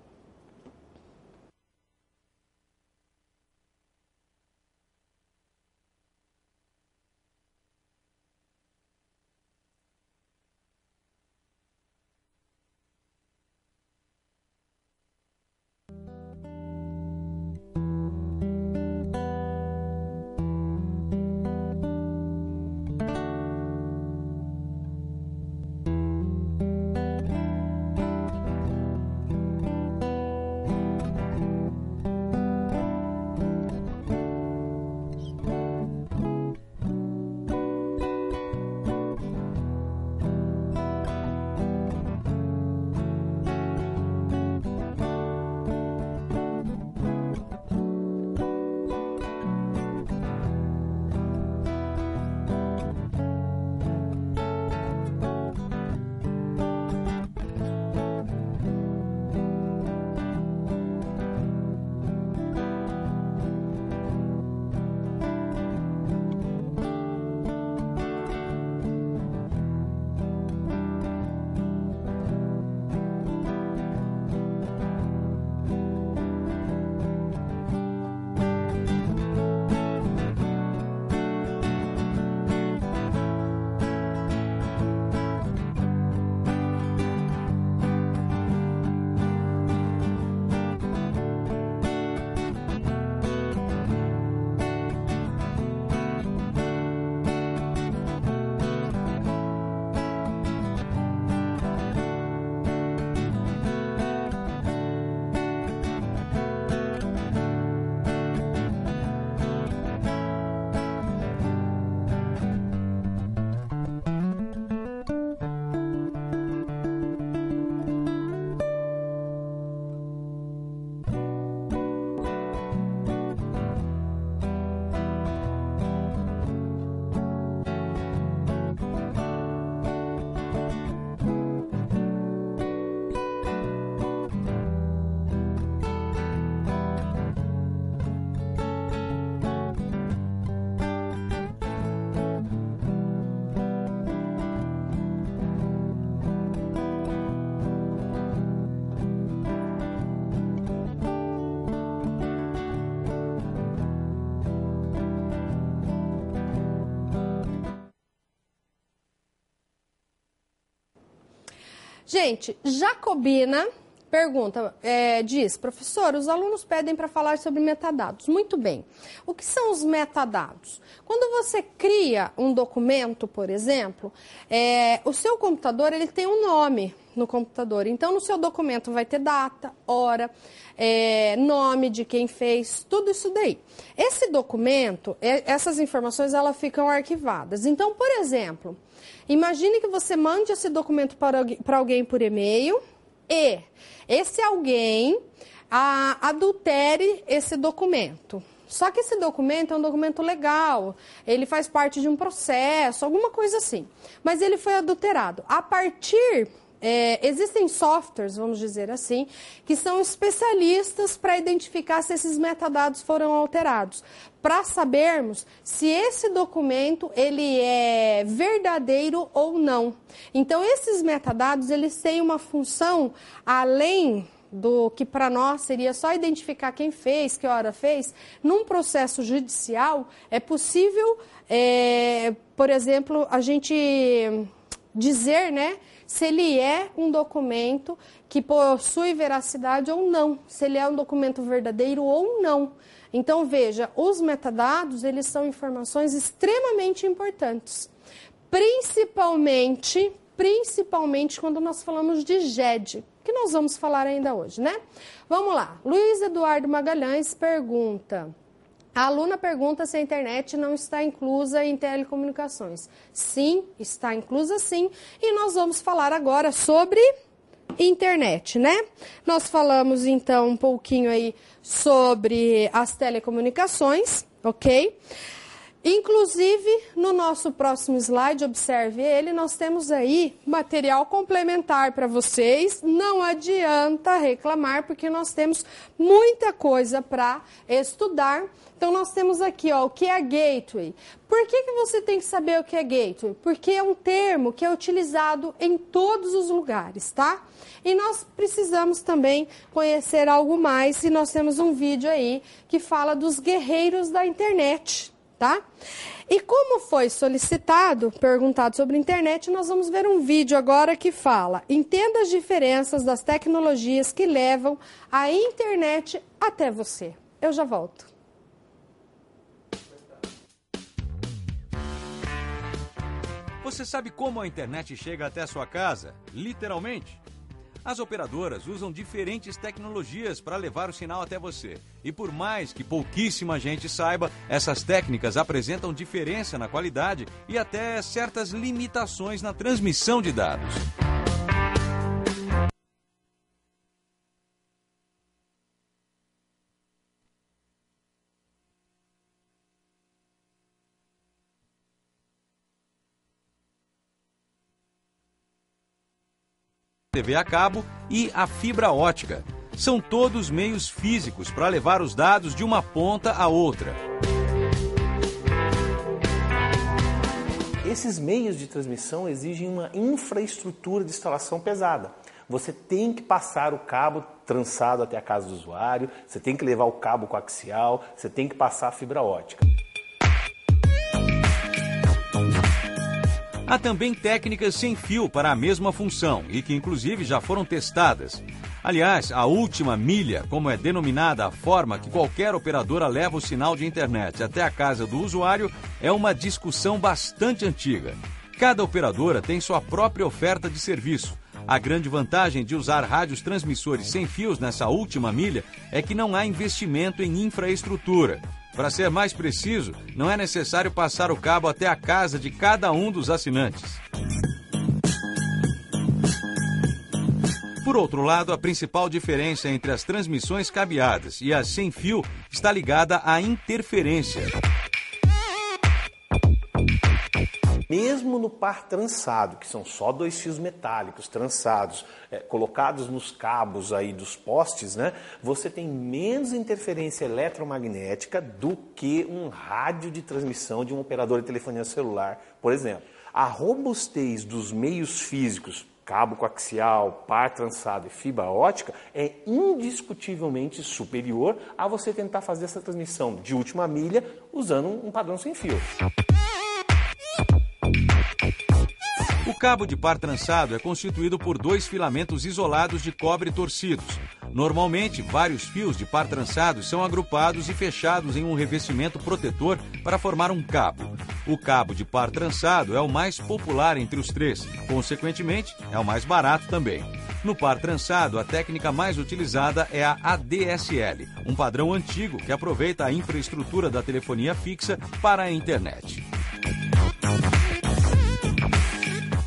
Gente, Jacobina pergunta, diz, professor, os alunos pedem para falar sobre metadados. Muito bem. O que são os metadados? Quando você cria um documento, por exemplo, o seu computador ele tem um nome no computador. Então, no seu documento vai ter data, hora, nome de quem fez, tudo isso daí. Esse documento, essas informações, elas ficam arquivadas. Então, por exemplo, imagine que você mande esse documento para alguém por e-mail e esse alguém adultere esse documento. Só que esse documento é um documento legal, ele faz parte de um processo, alguma coisa assim. Mas ele foi adulterado. A partir... existem softwares, vamos dizer assim, que são especialistas para identificar se esses metadados foram alterados, para sabermos se esse documento ele é verdadeiro ou não. Então, esses metadados, eles têm uma função além do que para nós seria só identificar quem fez, que hora fez. Num processo judicial, é possível, por exemplo, a gente dizer, né, se ele é um documento que possui veracidade ou não, se ele é um documento verdadeiro ou não. Então, veja, os metadados, eles são informações extremamente importantes, principalmente quando nós falamos de GED, que nós vamos falar ainda hoje, né? Vamos lá, Luiz Eduardo Magalhães pergunta... A aluna pergunta se a internet não está inclusa em telecomunicações. Sim, está inclusa sim. E nós vamos falar agora sobre internet, né? Nós falamos então um pouquinho aí sobre as telecomunicações, ok? Inclusive, no nosso próximo slide, observe ele, nós temos aí material complementar para vocês. Não adianta reclamar, porque nós temos muita coisa para estudar. Então, nós temos aqui, ó, o que é gateway. Por que você tem que saber o que é gateway? Porque é um termo que é utilizado em todos os lugares, tá? E nós precisamos também conhecer algo mais, e nós temos um vídeo aí que fala dos guerreiros da internet, tá? E como foi solicitado, perguntado sobre a internet, nós vamos ver um vídeo agora que fala: entenda as diferenças das tecnologias que levam a internet até você. Eu já volto. Você sabe como a internet chega até a sua casa? Literalmente. As operadoras usam diferentes tecnologias para levar o sinal até você. E por mais que pouquíssima gente saiba, essas técnicas apresentam diferença na qualidade e até certas limitações na transmissão de dados. TV a cabo e a fibra ótica. São todos meios físicos para levar os dados de uma ponta a outra. Esses meios de transmissão exigem uma infraestrutura de instalação pesada. Você tem que passar o cabo trançado até a casa do usuário, você tem que levar o cabo coaxial, você tem que passar a fibra ótica. Há também técnicas sem fio para a mesma função e que inclusive já foram testadas. Aliás, a última milha, como é denominada a forma que qualquer operadora leva o sinal de internet até a casa do usuário, é uma discussão bastante antiga. Cada operadora tem sua própria oferta de serviço. A grande vantagem de usar rádios transmissores sem fios nessa última milha é que não há investimento em infraestrutura. Para ser mais preciso, não é necessário passar o cabo até a casa de cada um dos assinantes. Por outro lado, a principal diferença entre as transmissões cabeadas e as sem fio está ligada à interferência. Mesmo no par trançado, que são só 2 fios metálicos trançados, colocados nos cabos aí dos postes, né, você tem menos interferência eletromagnética do que um rádio de transmissão de um operador de telefonia celular, por exemplo. A robustez dos meios físicos, cabo coaxial, par trançado e fibra ótica, é indiscutivelmente superior a você tentar fazer essa transmissão de última milha usando um padrão sem fio. O cabo de par trançado é constituído por 2 filamentos isolados de cobre torcidos. Normalmente, vários fios de par trançado são agrupados e fechados em um revestimento protetor para formar um cabo. O cabo de par trançado é o mais popular entre os 3, consequentemente, é o mais barato também. No par trançado, a técnica mais utilizada é a ADSL, um padrão antigo que aproveita a infraestrutura da telefonia fixa para a internet.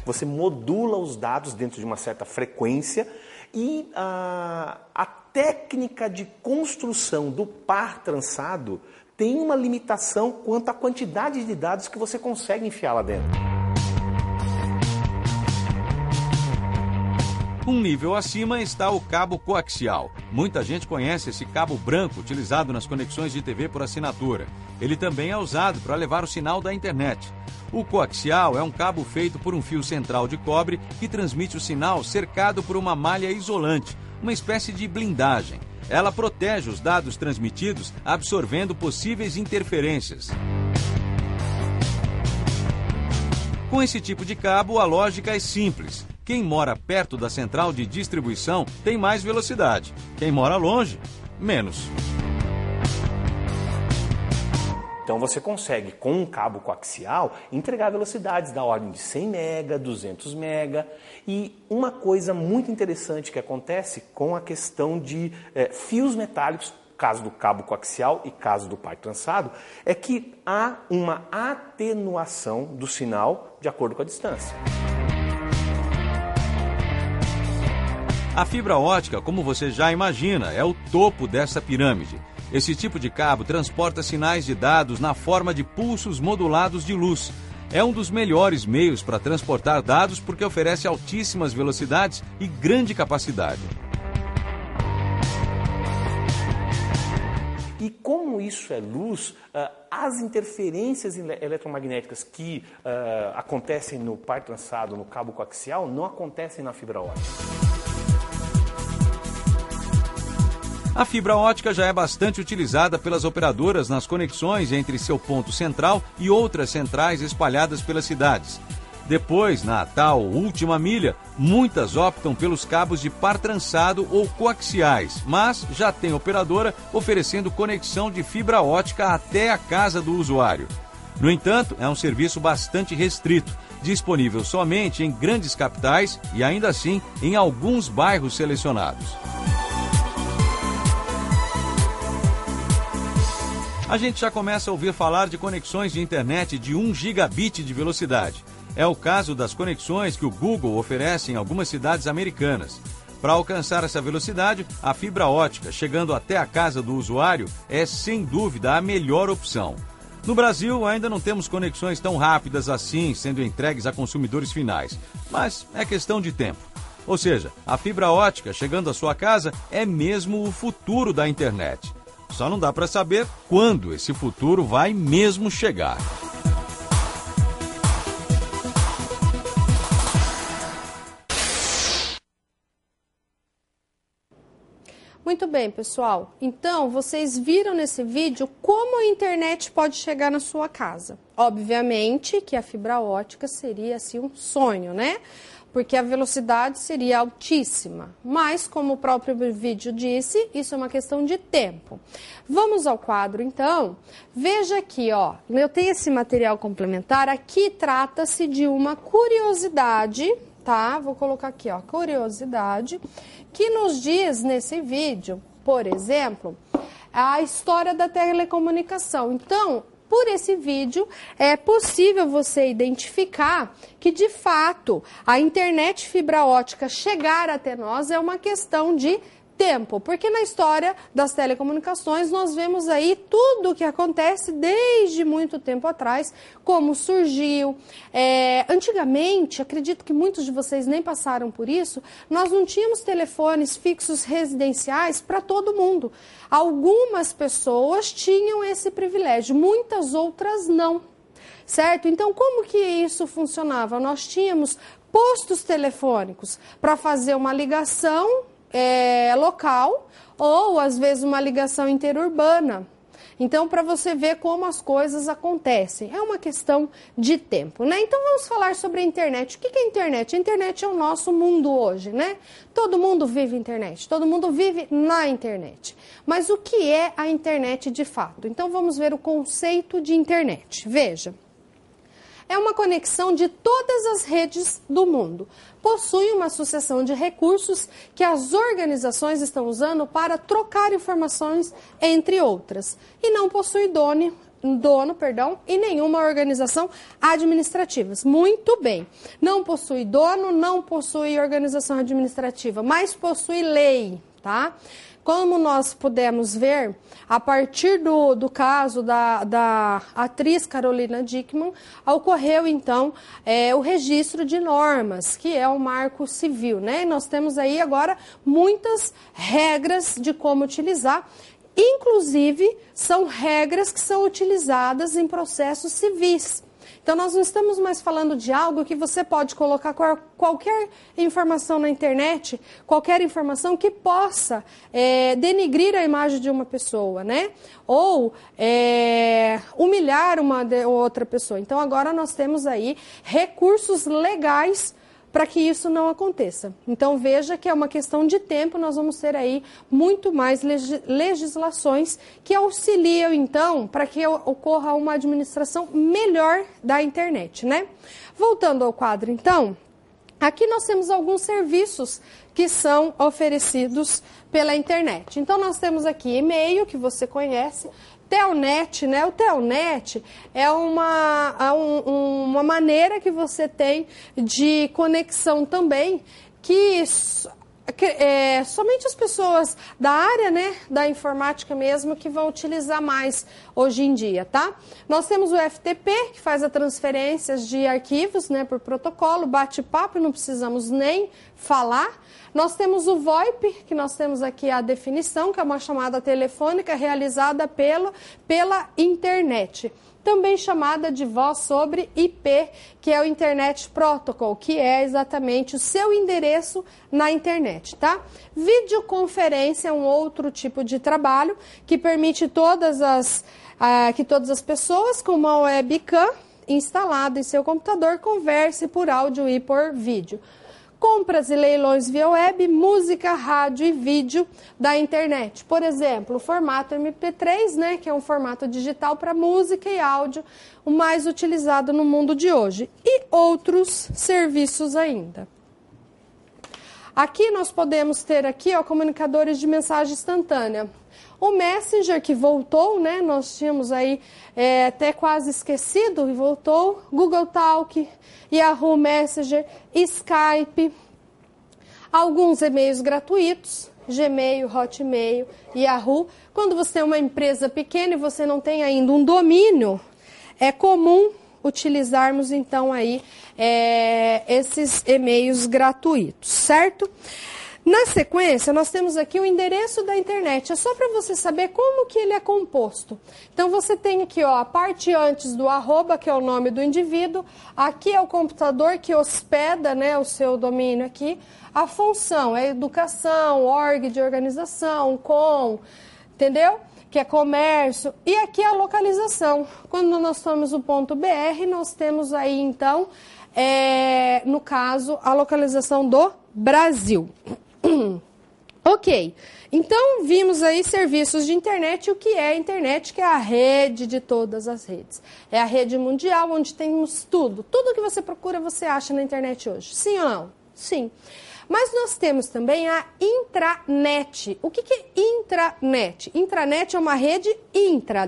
Você modula os dados dentro de uma certa frequência e a técnica de construção do par trançado tem uma limitação quanto à quantidade de dados que você consegue enfiar lá dentro. Um nível acima está o cabo coaxial. Muita gente conhece esse cabo branco utilizado nas conexões de TV por assinatura. Ele também é usado para levar o sinal da internet. O coaxial é um cabo feito por um fio central de cobre que transmite o sinal cercado por uma malha isolante, uma espécie de blindagem. Ela protege os dados transmitidos, absorvendo possíveis interferências. Com esse tipo de cabo, a lógica é simples. Quem mora perto da central de distribuição tem mais velocidade. Quem mora longe, menos. Então você consegue, com um cabo coaxial, entregar velocidades da ordem de 100 mega, 200 mega. E uma coisa muito interessante que acontece com a questão de fios metálicos, caso do cabo coaxial e caso do par trançado, é que há uma atenuação do sinal de acordo com a distância. A fibra ótica, como você já imagina, é o topo dessa pirâmide. Esse tipo de cabo transporta sinais de dados na forma de pulsos modulados de luz. É um dos melhores meios para transportar dados porque oferece altíssimas velocidades e grande capacidade. E como isso é luz, as interferências eletromagnéticas que acontecem no par trançado, no cabo coaxial, não acontecem na fibra ótica. A fibra ótica já é bastante utilizada pelas operadoras nas conexões entre seu ponto central e outras centrais espalhadas pelas cidades. Depois, na tal última milha, muitas optam pelos cabos de par trançado ou coaxiais, mas já tem operadora oferecendo conexão de fibra ótica até a casa do usuário. No entanto, é um serviço bastante restrito, disponível somente em grandes capitais e ainda assim em alguns bairros selecionados. A gente já começa a ouvir falar de conexões de internet de 1 gigabit de velocidade. É o caso das conexões que o Google oferece em algumas cidades americanas. Para alcançar essa velocidade, a fibra ótica, chegando até a casa do usuário, é sem dúvida a melhor opção. No Brasil, ainda não temos conexões tão rápidas assim sendo entregues a consumidores finais, mas é questão de tempo. Ou seja, a fibra ótica chegando à sua casa é mesmo o futuro da internet. Só não dá para saber quando esse futuro vai mesmo chegar. Muito bem, pessoal. Então, vocês viram nesse vídeo como a internet pode chegar na sua casa. Obviamente que a fibra ótica seria assim um sonho, né? Porque a velocidade seria altíssima. Mas, como o próprio vídeo disse, isso é uma questão de tempo. Vamos ao quadro, então. Veja aqui, ó. Eu tenho esse material complementar. Aqui trata-se de uma curiosidade, tá? Vou colocar aqui, ó, curiosidade, que nos diz nesse vídeo, por exemplo, a história da telecomunicação. Então, por esse vídeo, é possível você identificar que, de fato, a internet fibra ótica chegar até nós é uma questão de tempo, porque na história das telecomunicações nós vemos aí tudo o que acontece desde muito tempo atrás, como surgiu. Antigamente, acredito que muitos de vocês nem passaram por isso, nós não tínhamos telefones fixos residenciais para todo mundo. Algumas pessoas tinham esse privilégio, muitas outras não, certo? Então, como que isso funcionava? Nós tínhamos postos telefônicos para fazer uma ligação local ou, às vezes, uma ligação interurbana. Então, para você ver como as coisas acontecem, é uma questão de tempo, né? Então, vamos falar sobre a internet. O que é a internet? A internet é o nosso mundo hoje, né? Todo mundo vive internet, todo mundo vive na internet. Mas o que é a internet de fato? Então, vamos ver o conceito de internet. Veja. É uma conexão de todas as redes do mundo. Possui uma associação de recursos que as organizações estão usando para trocar informações, entre outras. E não possui dono e nenhuma organização administrativa. Muito bem. Não possui dono, não possui organização administrativa, mas possui lei, tá? Como nós pudemos ver, a partir do caso da atriz Carolina Dickmann, ocorreu então o registro de normas, que é o marco civil, né? E nós temos aí agora muitas regras de como utilizar, inclusive são regras que são utilizadas em processos civis. Então, nós não estamos mais falando de algo que você pode colocar qualquer informação na internet, qualquer informação que possa denigrir a imagem de uma pessoa, né? Ou humilhar uma outra pessoa. Então, agora nós temos aí recursos legais para que isso não aconteça. Então, veja que é uma questão de tempo, nós vamos ter aí muito mais legislações que auxiliam, então, para que ocorra uma administração melhor da internet, né? Voltando ao quadro, então, aqui nós temos alguns serviços que são oferecidos pela internet. Então, nós temos aqui e-mail, que você conhece, Telnet, né? O Telnet é uma maneira que você tem de conexão também que somente as pessoas da área, né, da informática mesmo, que vão utilizar mais hoje em dia, tá? Nós temos o FTP, que faz a transferência de arquivos, né, por protocolo, bate-papo, não precisamos nem falar. Nós temos o VoIP, que nós temos aqui a definição, que é uma chamada telefônica realizada pela internet. Também chamada de voz sobre IP, que é o Internet Protocol, que é exatamente o seu endereço na internet, tá? Videoconferência é um outro tipo de trabalho que permite que todas as pessoas com uma webcam instalada em seu computador conversem por áudio e por vídeo. Compras e leilões via web, música, rádio e vídeo da internet. Por exemplo, o formato MP3, né, que é um formato digital para música e áudio, o mais utilizado no mundo de hoje. E outros serviços ainda. Aqui nós podemos ter aqui, ó, comunicadores de mensagem instantânea. O Messenger, que voltou, né? Nós tínhamos aí até quase esquecido e voltou. Google Talk, Yahoo Messenger, Skype. Alguns e-mails gratuitos, Gmail, Hotmail, Yahoo. Quando você tem uma empresa pequena e você não tem ainda um domínio, é comum utilizarmos então aí esses e-mails gratuitos, certo? Na sequência, nós temos aqui o endereço da internet. É só para você saber como que ele é composto. Então, você tem aqui, ó, a parte antes do arroba, que é o nome do indivíduo. Aqui é o computador que hospeda, né, o seu domínio aqui. A função é educação, org de organização, com, entendeu? Que é comércio. E aqui é a localização. Quando nós tomamos o ponto .br, nós temos aí, então, no caso, a localização do Brasil. Ok, então vimos aí serviços de internet. O que é a internet? Que é a rede de todas as redes. É a rede mundial onde temos tudo. Tudo que você procura você acha na internet hoje. Sim ou não? Sim. Mas nós temos também a intranet. O que é intranet? Intranet é uma rede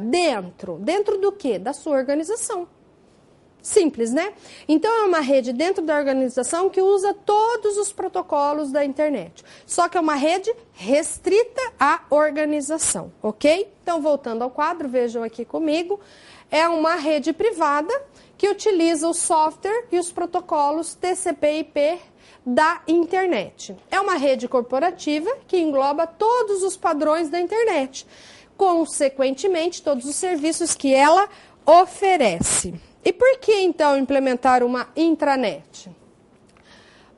dentro. Dentro do quê? Da sua organização. Simples, né? Então, é uma rede dentro da organização que usa todos os protocolos da internet. Só que é uma rede restrita à organização, ok? Então, voltando ao quadro, vejam aqui comigo. É uma rede privada que utiliza o software e os protocolos TCP/IP da internet. É uma rede corporativa que engloba todos os padrões da internet, consequentemente, todos os serviços que ela oferece. E por que, então, implementar uma intranet?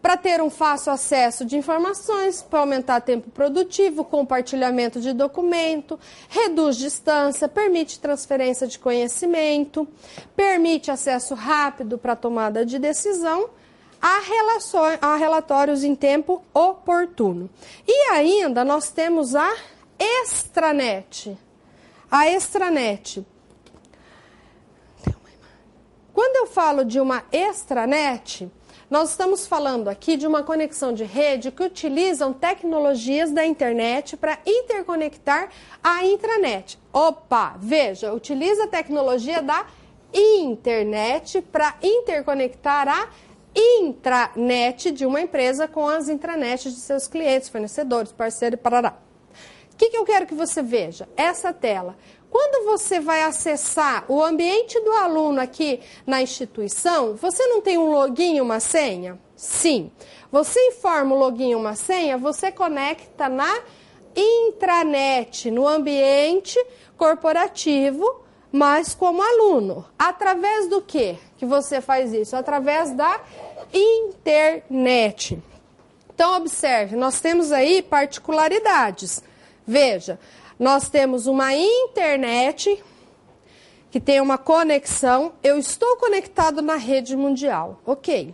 Para ter um fácil acesso de informações, para aumentar tempo produtivo, compartilhamento de documento, reduz distância, permite transferência de conhecimento, permite acesso rápido para tomada de decisão, a relatórios em tempo oportuno. E ainda nós temos a extranet. A extranet. Quando eu falo de uma extranet, nós estamos falando aqui de uma conexão de rede que utilizam tecnologias da internet para interconectar a intranet. Opa, veja, utiliza a tecnologia da internet para interconectar a intranet de uma empresa com as intranets de seus clientes, fornecedores, parceiros, parará. O que eu quero que você veja? Essa tela. Quando você vai acessar o ambiente do aluno aqui na instituição, você não tem um login e uma senha? Sim. Você informa o login e uma senha, você conecta na intranet, no ambiente corporativo, mas como aluno. Através do quê que você faz isso? Através da internet. Então, observe, nós temos aí particularidades. Veja, nós temos uma internet que tem uma conexão. Eu estou conectado na rede mundial, ok.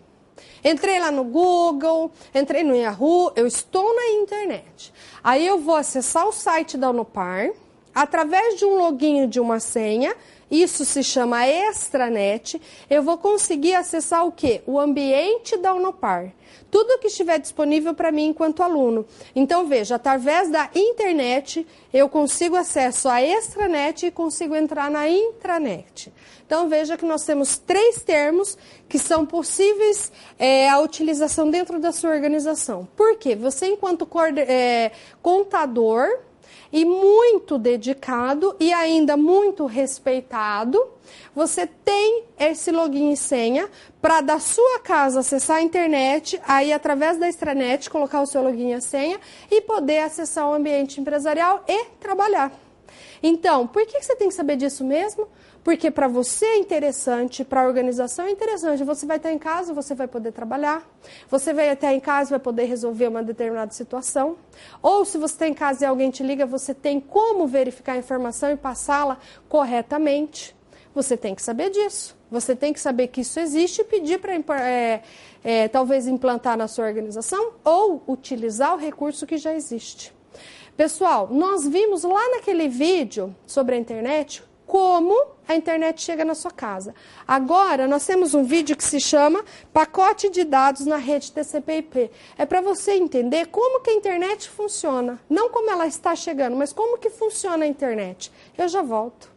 Entrei lá no Google, entrei no Yahoo, eu estou na internet. Aí eu vou acessar o site da Unopar, através de um login de uma senha, isso se chama extranet, eu vou conseguir acessar o quê? O ambiente da Unopar. Tudo que estiver disponível para mim enquanto aluno. Então, veja, através da internet, eu consigo acesso à extranet e consigo entrar na intranet. Então, veja que nós temos 3 termos que são possíveis a utilização dentro da sua organização. Por quê? Você, enquanto contador e muito dedicado e ainda muito respeitado, você tem esse login e senha para da sua casa acessar a internet, aí através da extranet colocar o seu login e senha e poder acessar o ambiente empresarial e trabalhar. Então, por que você tem que saber disso mesmo? Porque para você é interessante, para a organização é interessante. Você vai estar em casa, você vai poder trabalhar. Você vai estar em casa e vai poder resolver uma determinada situação. Ou se você está em casa e alguém te liga, você tem como verificar a informação e passá-la corretamente. Você tem que saber disso. Você tem que saber que isso existe e pedir para talvez implantar na sua organização ou utilizar o recurso que já existe. Pessoal, nós vimos lá naquele vídeo sobre a internet como a internet chega na sua casa. Agora, nós temos um vídeo que se chama Pacote de Dados na Rede TCP/IP. É para você entender como que a internet funciona. Não como ela está chegando, mas como que funciona a internet. Eu já volto.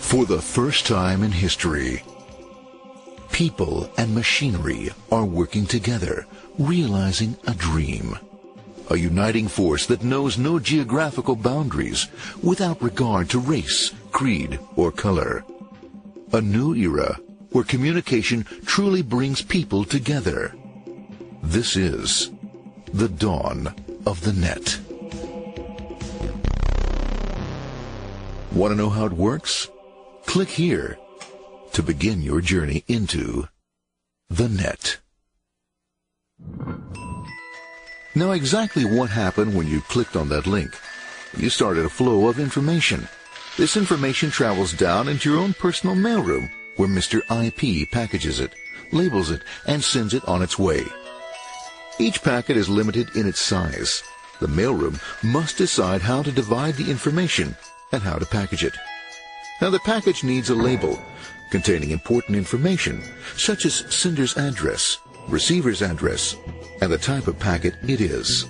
For the first time in history, people and machinery are working together, realizing a dream. A uniting force that knows no geographical boundaries without regard to race, creed, or color. A new era where communication truly brings people together. This is the dawn of the net. Want to know how it works? Click here to begin your journey into the net. Now, exactly what happened when you clicked on that link? You started a flow of information. This information travels down into your own personal mailroom, where Mr. IP packages it, labels it, and sends it on its way. Each packet is limited in its size. The mailroom must decide how to divide the information and how to package it. Now, the package needs a label containing important information, such as sender's address, receiver's address, and the type of packet it is.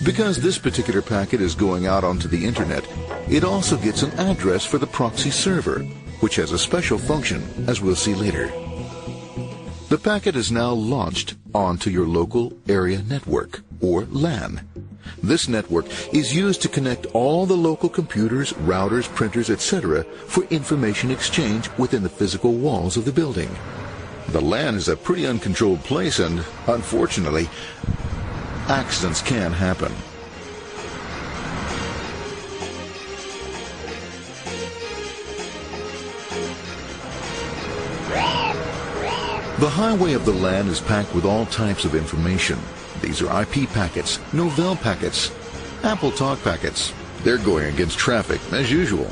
Because this particular packet is going out onto the internet, it also gets an address for the proxy server, which has a special function, as we'll see later. The packet is now launched onto your local area network, or LAN. This network is used to connect all the local computers, routers, printers, etc. for information exchange within the physical walls of the building. The LAN is a pretty uncontrolled place, and unfortunately, accidents can happen. The highway of the LAN is packed with all types of information. These are IP packets, Novell packets, Apple Talk packets. They're going against traffic, as usual.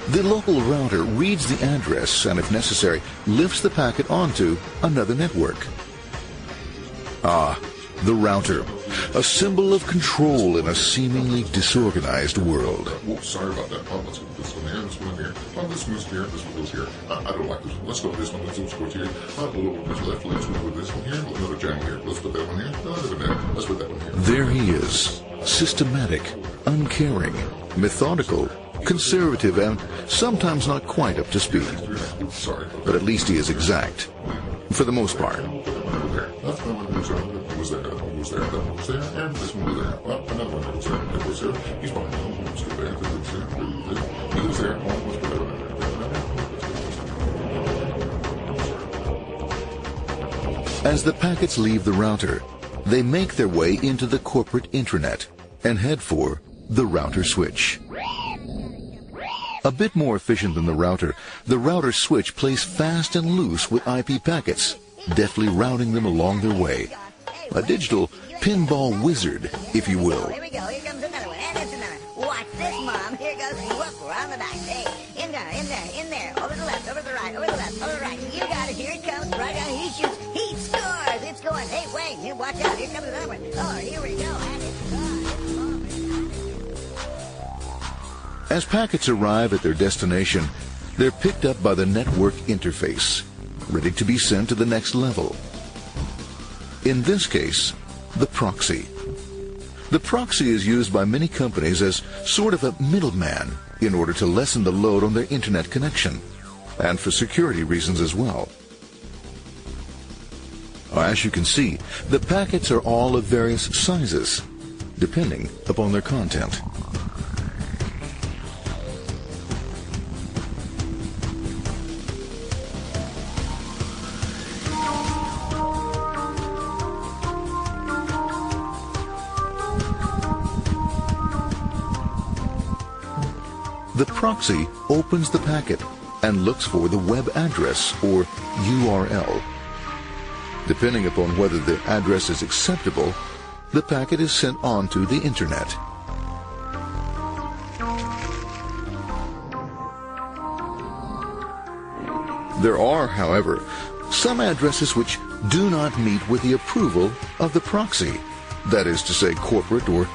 The local router reads the address and, if necessary, lifts the packet onto another network. Ah, the router, a symbol of control in a seemingly disorganized world. Whoops, sorry about that. Let's go this one here, this one here. This goes here, this one goes here. I don't like this one. Let's go with this one. Let's go here. Let's go with this one here. Another channel here. Let's put that one here. Let's put that one here. There he is, systematic, uncaring, methodical, conservative, and sometimes not quite up to speed. Sorry. But at least he is exact, for the most part. That one was there, that one was there, that one was there, and this one was there. Well, another one was there, that was there. He's behind him, let's go there, that was there, he was there, one was there. As the packets leave the router, they make their way into the corporate intranet and head for the router switch. A bit more efficient than the router switch plays fast and loose with IP packets, deftly routing them along their way. A digital pinball wizard, if you will. Here we go. Here comes another one. And it's another. Watch this, Mom. Here goes whoop around the dice. Hey, in there. Over the left, over the right, over the left, over the right. You got it. Here it comes. Right down. He shoots. He scores. It's going. Hey, wait. Here, watch out. Here comes another one. Oh, here we go. And it's gone. As packets arrive at their destination, they're picked up by the network interface, ready to be sent to the next level. In this case, the proxy. The proxy is used by many companies as sort of a middleman in order to lessen the load on their internet connection, and for security reasons as well. As you can see, the packets are all of various sizes, depending upon their content. The proxy opens the packet and looks for the web address or URL. Depending upon whether the address is acceptable, the packet is sent on to the internet. There are, however, some addresses which do not meet with the approval of the proxy, that is to say, corporate or...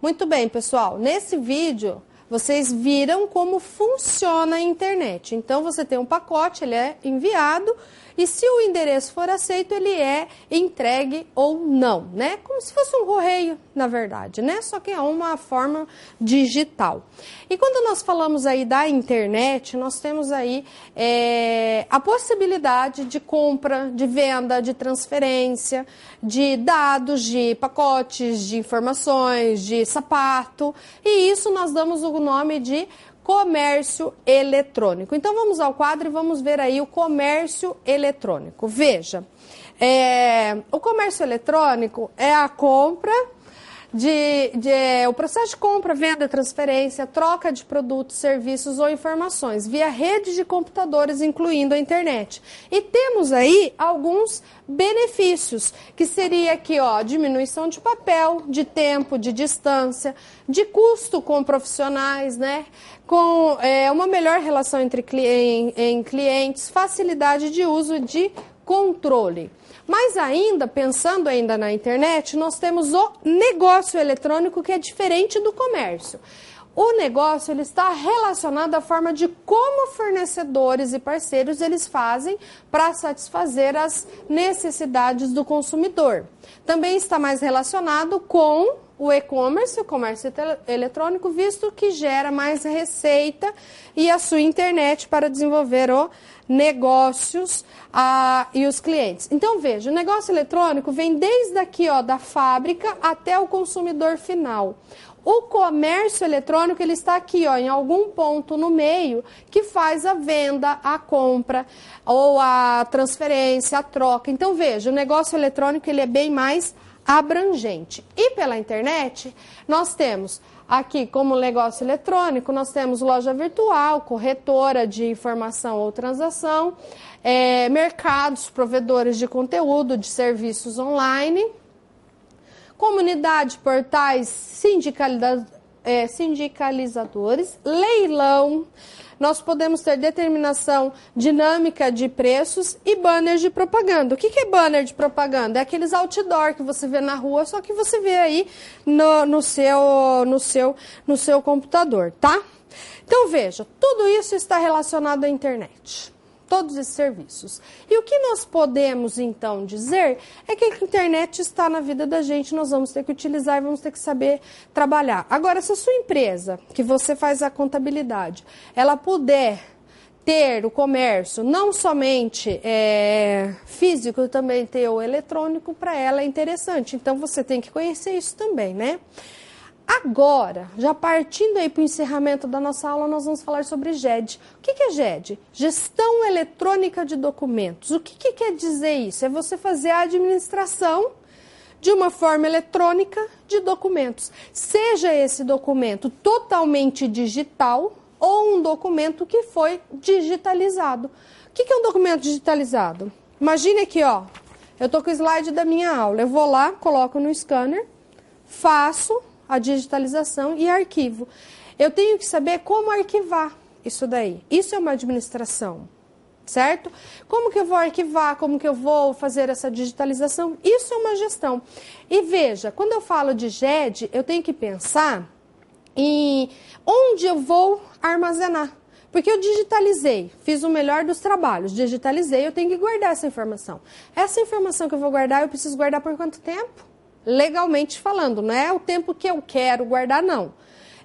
Muito bem, pessoal. Nesse vídeo, vocês viram como funciona a internet. Então, você tem um pacote, ele é enviado e se o endereço for aceito, ele é entregue ou não, né? Como se fosse um correio, na verdade, né? Só que é uma forma digital. E quando nós falamos aí da internet, nós temos aí a possibilidade de compra, de venda, de transferência, de dados, de pacotes, de informações, de sapato. E isso nós damos o nome de comércio eletrônico. Então vamos ao quadro e vamos ver aí o comércio eletrônico. Veja, o comércio eletrônico é a compra o processo de compra, venda, transferência, troca de produtos, serviços ou informações via rede de computadores, incluindo a internet. E temos aí alguns benefícios, que seria aqui, ó, diminuição de papel, de tempo, de distância, de custo com profissionais, né? Com uma melhor relação entre clientes, facilidade de uso de controle. Mas ainda, pensando ainda na internet, nós temos o negócio eletrônico, que é diferente do comércio. O negócio ele está relacionado à forma de como fornecedores e parceiros eles fazem para satisfazer as necessidades do consumidor. Também está mais relacionado com o e-commerce, o comércio eletrônico, visto que gera mais receita e a sua internet para desenvolver o negócios e os clientes. Então veja, o negócio eletrônico vem desde aqui, ó, da fábrica até o consumidor final. O comércio eletrônico ele está aqui, ó, em algum ponto no meio que faz a venda, a compra ou a transferência, a troca. Então veja, o negócio eletrônico ele é bem mais abrangente. E pela internet nós temos Aqui, como negócio eletrônico, nós temos loja virtual, corretora de informação ou transação, mercados, provedores de conteúdo, de serviços online, comunidade, portais, sindicalizadores, leilão. Nós podemos ter determinação dinâmica de preços e banners de propaganda. O que é banner de propaganda? É aqueles outdoor que você vê na rua, só que você vê aí no seu computador, tá? Então, veja, tudo isso está relacionado à internet. Todos esses serviços. E o que nós podemos, então, dizer é que a internet está na vida da gente, nós vamos ter que utilizar e vamos ter que saber trabalhar. Agora, se a sua empresa, que você faz a contabilidade, ela puder ter o comércio, não somente físico, também ter o eletrônico, para ela é interessante. Então, você tem que conhecer isso também, né? Agora, já partindo aí para o encerramento da nossa aula, nós vamos falar sobre GED. O que é GED? Gestão Eletrônica de Documentos. O que quer dizer isso? É você fazer a administração de uma forma eletrônica de documentos. Seja esse documento totalmente digital ou um documento que foi digitalizado. O que é um documento digitalizado? Imagine aqui, ó, eu estou com o slide da minha aula. Eu vou lá, coloco no scanner, faço a digitalização e arquivo. Eu tenho que saber como arquivar isso daí. Isso é uma administração, certo? Como que eu vou arquivar, como que eu vou fazer essa digitalização? Isso é uma gestão. E veja, quando eu falo de GED, eu tenho que pensar em onde eu vou armazenar. Porque eu digitalizei, fiz o melhor dos trabalhos, digitalizei, eu tenho que guardar essa informação. Essa informação que eu vou guardar, eu preciso guardar por quanto tempo? Legalmente falando, não é o tempo que eu quero guardar, não.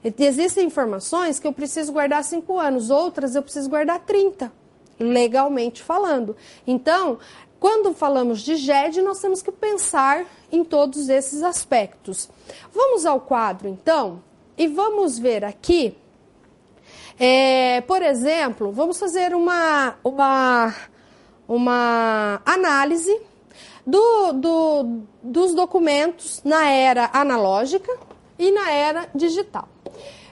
Existem informações que eu preciso guardar 5 anos, outras eu preciso guardar 30, legalmente falando. Então, quando falamos de GED, nós temos que pensar em todos esses aspectos. Vamos ao quadro, então, e vamos ver aqui, por exemplo, vamos fazer uma análise dos documentos na era analógica e na era digital.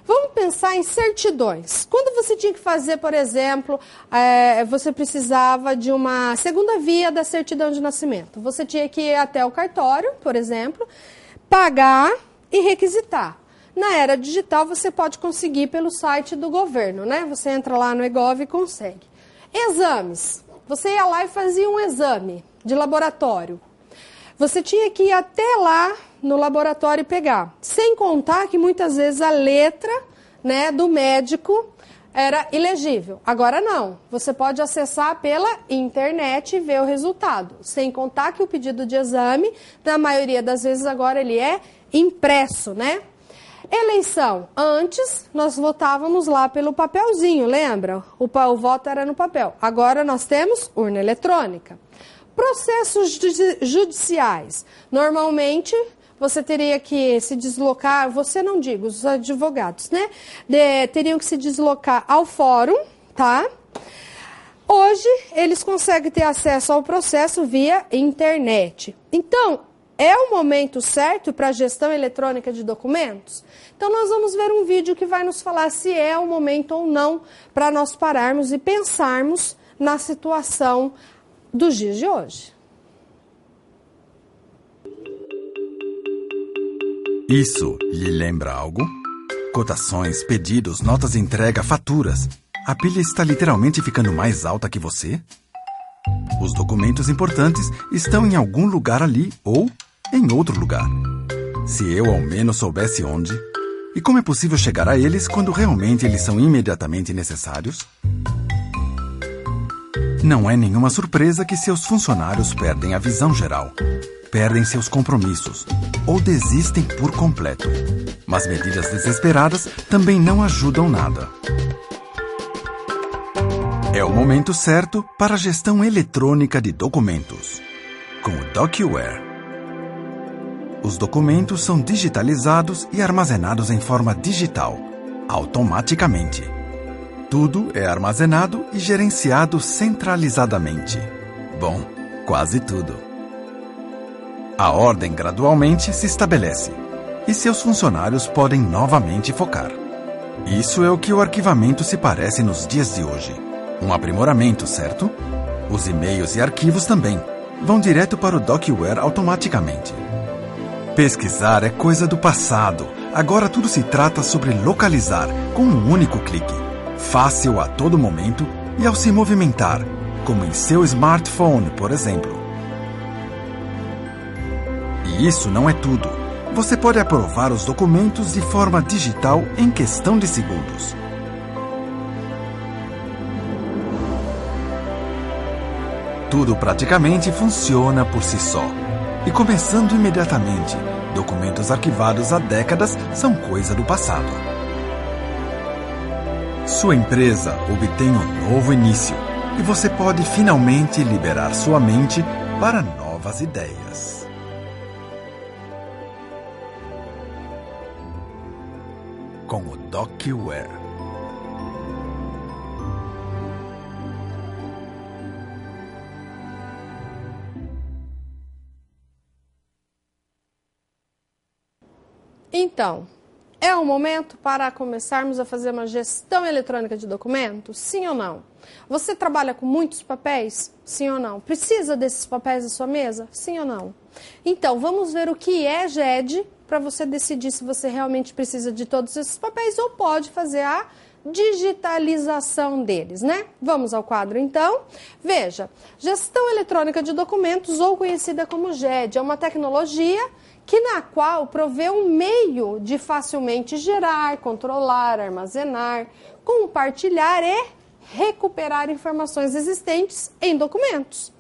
Vamos pensar em certidões. Quando você tinha que fazer, por exemplo, você precisava de uma segunda via da certidão de nascimento. Você tinha que ir até o cartório, por exemplo, pagar e requisitar. Na era digital, você pode conseguir pelo site do governo, né? Você entra lá no eGov e consegue. Exames. Você ia lá e fazia um exame de laboratório. Você tinha que ir até lá no laboratório e pegar. Sem contar que muitas vezes a letra, né, do médico era ilegível. Agora não. Você pode acessar pela internet e ver o resultado. Sem contar que o pedido de exame, na maioria das vezes agora ele é impresso, né? Eleição. Antes, nós votávamos lá pelo papelzinho, lembra? O voto era no papel. Agora nós temos urna eletrônica. Processos judiciais. Normalmente, você teria que se deslocar, você não digo, os advogados, né? Teriam que se deslocar ao fórum, tá? Hoje, eles conseguem ter acesso ao processo via internet. Então, é o momento certo para a gestão eletrônica de documentos? Então, nós vamos ver um vídeo que vai nos falar se é o momento ou não para nós pararmos e pensarmos na situação dos dias de hoje. Isso lhe lembra algo? Cotações, pedidos, notas de entrega, faturas. A pilha está literalmente ficando mais alta que você? Os documentos importantes estão em algum lugar ali ou em outro lugar. Se eu ao menos soubesse onde. E como é possível chegar a eles quando realmente eles são imediatamente necessários? Não é nenhuma surpresa que seus funcionários perdem a visão geral, perdem seus compromissos ou desistem por completo. Mas medidas desesperadas também não ajudam nada. É o momento certo para a gestão eletrônica de documentos, com o DocuWare. Os documentos são digitalizados e armazenados em forma digital, automaticamente. Tudo é armazenado e gerenciado centralizadamente. Bom, quase tudo. A ordem gradualmente se estabelece. e seus funcionários podem novamente focar. Isso é o que o arquivamento se parece nos dias de hoje. Um aprimoramento, certo? Os e-mails e arquivos também vão direto para o DocWare automaticamente. Pesquisar é coisa do passado. Agora tudo se trata sobre localizar com um único clique. Fácil a todo momento e ao se movimentar, como em seu smartphone, por exemplo. E isso não é tudo. Você pode aprovar os documentos de forma digital em questão de segundos. Tudo praticamente funciona por si só. E começando imediatamente, documentos arquivados há décadas são coisa do passado. Sua empresa obtém um novo início e você pode finalmente liberar sua mente para novas ideias. Com o DocWare. Então, é o momento para começarmos a fazer uma gestão eletrônica de documentos? Sim ou não? Você trabalha com muitos papéis? Sim ou não? Precisa desses papéis na sua mesa? Sim ou não? Então, vamos ver o que é GED para você decidir se você realmente precisa de todos esses papéis ou pode fazer a digitalização deles, né? Vamos ao quadro, então. Veja, gestão eletrônica de documentos, ou conhecida como GED, é uma tecnologia na qual provê um meio de facilmente gerar, controlar, armazenar, compartilhar e recuperar informações existentes em documentos.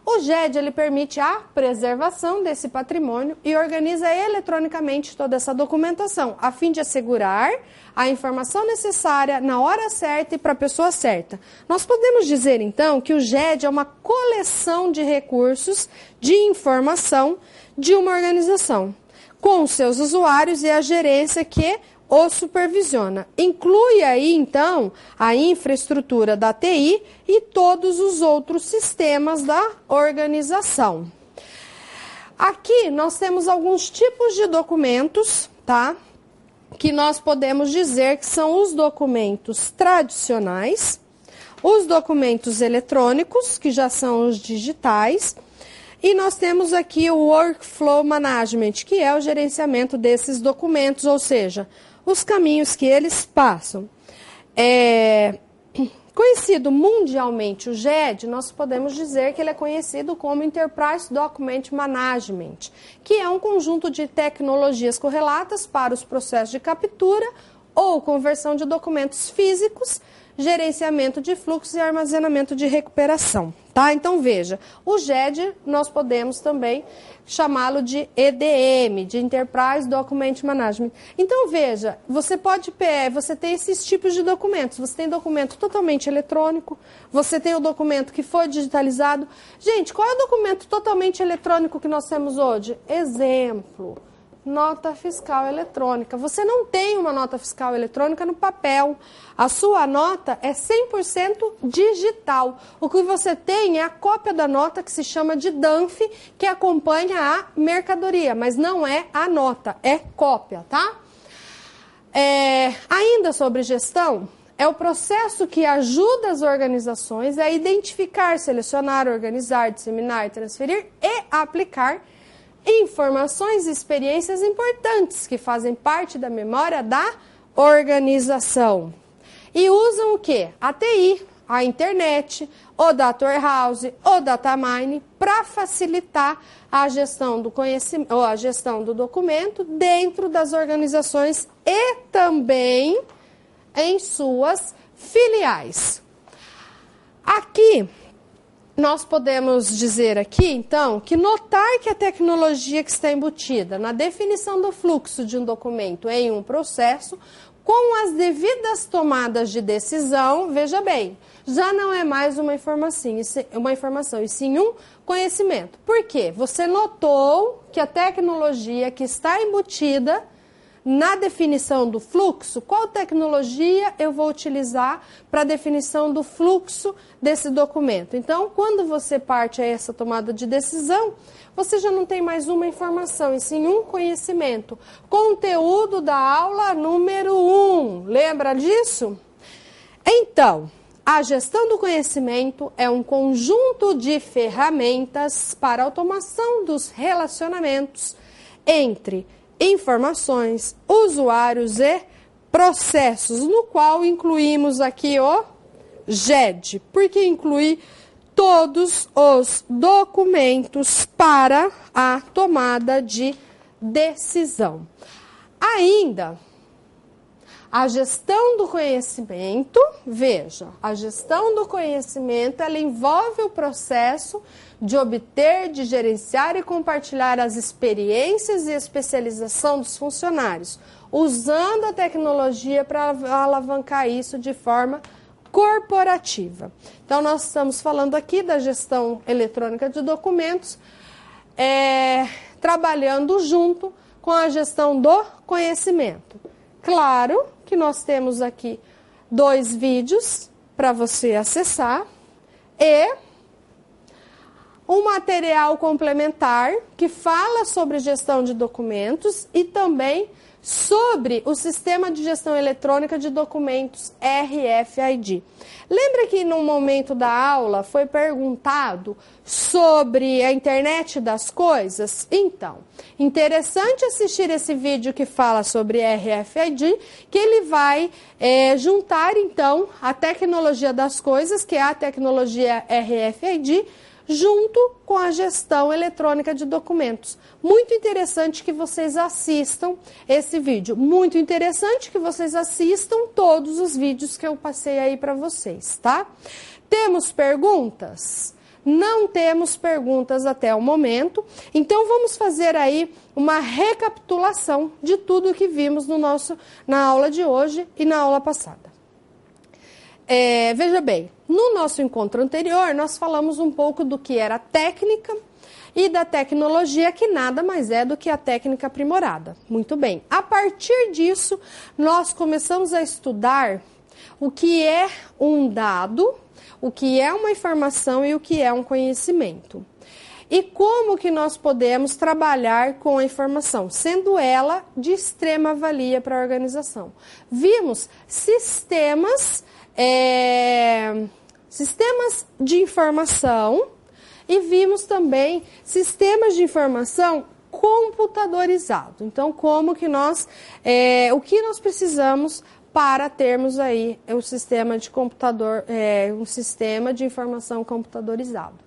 O GED ele permite a preservação desse patrimônio e organiza eletronicamente toda essa documentação, a fim de assegurar a informação necessária na hora certa e para a pessoa certa. Nós podemos dizer, então, que o GED é uma coleção de recursos de informação de uma organização, com seus usuários e a gerência que o supervisiona. Inclui aí, então, a infraestrutura da TI e todos os outros sistemas da organização. Aqui nós temos alguns tipos de documentos, tá? Que nós podemos dizer que são os documentos tradicionais, os documentos eletrônicos, que já são os digitais, e nós temos aqui o Workflow Management, que é o gerenciamento desses documentos, ou seja, os caminhos que eles passam. Conhecido mundialmente o GED, nós podemos dizer que ele é conhecido como Enterprise Document Management, que é um conjunto de tecnologias correlatas para os processos de captura ou conversão de documentos físicos, gerenciamento de fluxos e armazenamento de recuperação. Tá? Então, veja, o GED nós podemos também chamá-lo de EDM, de Enterprise Document Management. Então, veja, você tem esses tipos de documentos. Você tem documento totalmente eletrônico, você tem o documento que foi digitalizado. Gente, qual é o documento totalmente eletrônico que nós temos hoje? Exemplo, nota fiscal eletrônica. Você não tem uma nota fiscal eletrônica no papel. A sua nota é 100% digital. O que você tem é a cópia da nota que se chama de DANF, que acompanha a mercadoria, mas não é a nota, é cópia, tá? Ainda sobre gestão, é o processo que ajuda as organizações a identificar, selecionar, organizar, disseminar, transferir e aplicar informações e experiências importantes que fazem parte da memória da organização. E usam o quê? A TI, a internet, o data warehouse, o data mine, para facilitar a gestão do conhecimento, ou a gestão do documento dentro das organizações e também em suas filiais. Aqui nós podemos dizer aqui, então, que notar que a tecnologia que está embutida na definição do fluxo de um documento em um processo, com as devidas tomadas de decisão, veja bem, já não é mais uma informação, e sim um conhecimento. Por quê? Você notou que a tecnologia que está embutida na definição do fluxo, qual tecnologia eu vou utilizar para a definição do fluxo desse documento. Então, quando você parte a essa tomada de decisão, você já não tem mais uma informação, e sim um conhecimento. Conteúdo da aula número 1. Lembra disso? Então, a gestão do conhecimento é um conjunto de ferramentas para automação dos relacionamentos entre informações, usuários e processos, no qual incluímos aqui o GED, porque inclui todos os documentos para a tomada de decisão. Ainda, a gestão do conhecimento, veja, a gestão do conhecimento, ela envolve o processo de obter, de gerenciar e compartilhar as experiências e especialização dos funcionários, usando a tecnologia para alavancar isso de forma corporativa. Então, nós estamos falando aqui da gestão eletrônica de documentos, trabalhando junto com a gestão do conhecimento. Claro que nós temos aqui 2 vídeos para você acessar e um material complementar que fala sobre gestão de documentos e também sobre o sistema de gestão eletrônica de documentos RFID. Lembra que no momento da aula foi perguntado sobre a internet das coisas? Então, interessante assistir esse vídeo que fala sobre RFID, que ele vai juntar então a tecnologia das coisas, que é a tecnologia RFID, junto com a gestão eletrônica de documentos. Muito interessante que vocês assistam esse vídeo. Muito interessante que vocês assistam todos os vídeos que eu passei aí para vocês, tá? Temos perguntas? Não temos perguntas até o momento. Então, vamos fazer aí uma recapitulação de tudo que vimos na aula de hoje e na aula passada. Veja bem, no nosso encontro anterior, nós falamos um pouco do que era técnica e da tecnologia, que nada mais é do que a técnica aprimorada. Muito bem, a partir disso, nós começamos a estudar o que é um dado, o que é uma informação e o que é um conhecimento. E como que nós podemos trabalhar com a informação, sendo ela de extrema valia para a organização. Vimos sistemas de informação e vimos também sistemas de informação computadorizados. Então, como que o que nós precisamos para termos aí o sistema de computador, um sistema de informação computadorizado.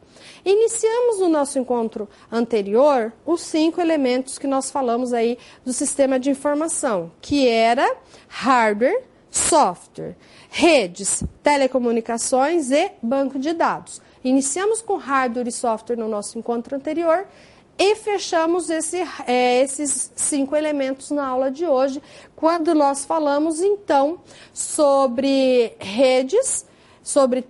Iniciamos no nosso encontro anterior os 5 elementos que nós falamos aí do sistema de informação, que era hardware, software, redes, telecomunicações e banco de dados. Iniciamos com hardware e software no nosso encontro anterior e fechamos esses 5 elementos na aula de hoje, quando nós falamos então sobre redes, sobre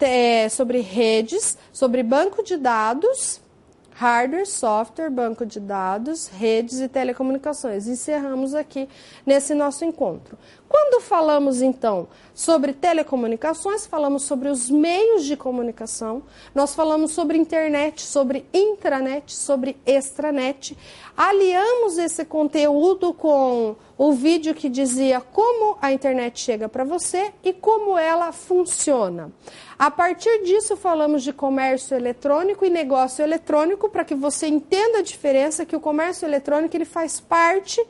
banco de dados, hardware, software, banco de dados, redes e telecomunicações. Encerramos aqui nesse nosso encontro. Quando falamos, então, sobre telecomunicações, falamos sobre os meios de comunicação, nós falamos sobre internet, sobre intranet, sobre extranet. Aliamos esse conteúdo com o vídeo que dizia como a internet chega para você e como ela funciona. A partir disso, falamos de comércio eletrônico e negócio eletrônico, para que você entenda a diferença, que o comércio eletrônico ele faz parte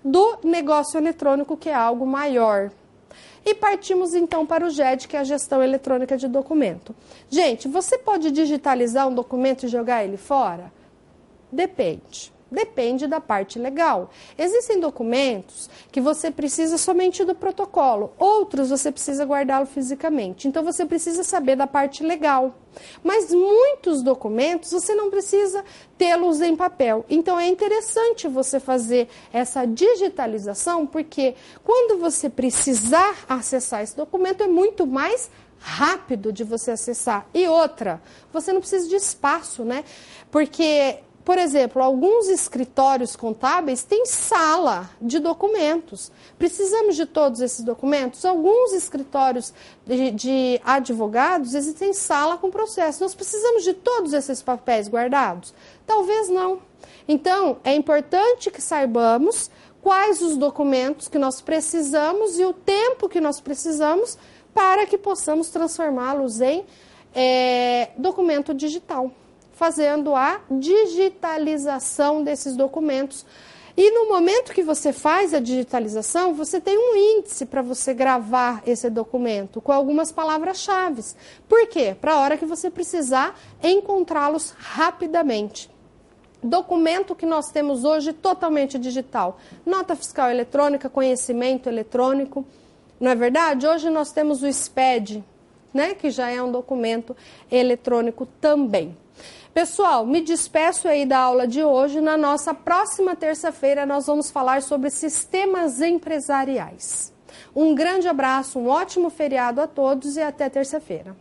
do negócio eletrônico, que é algo maior. E partimos então para o GED, que é a gestão eletrônica de documento. Gente, você pode digitalizar um documento e jogar ele fora? Depende. Depende da parte legal. Existem documentos que você precisa somente do protocolo, outros você precisa guardá-lo fisicamente. Então, você precisa saber da parte legal. Mas muitos documentos você não precisa tê-los em papel. Então, é interessante você fazer essa digitalização, porque quando você precisar acessar esse documento, é muito mais rápido de você acessar. E outra, você não precisa de espaço, né? Porque por exemplo, alguns escritórios contábeis têm sala de documentos. Precisamos de todos esses documentos? Alguns escritórios de advogados, existem sala com processo. Nós precisamos de todos esses papéis guardados? Talvez não. Então, é importante que saibamos quais os documentos que nós precisamos e o tempo que nós precisamos para que possamos transformá-los em documento digital, fazendo a digitalização desses documentos. E no momento que você faz a digitalização, você tem um índice para você gravar esse documento com algumas palavras-chave. Por quê? Para a hora que você precisar encontrá-los rapidamente. Documento que nós temos hoje totalmente digital. Nota fiscal eletrônica, conhecimento eletrônico. Não é verdade? Hoje nós temos o SPED, né, que já é um documento eletrônico também. Pessoal, me despeço aí da aula de hoje. Na nossa próxima terça-feira nós vamos falar sobre sistemas empresariais. Um grande abraço, um ótimo feriado a todos e até terça-feira.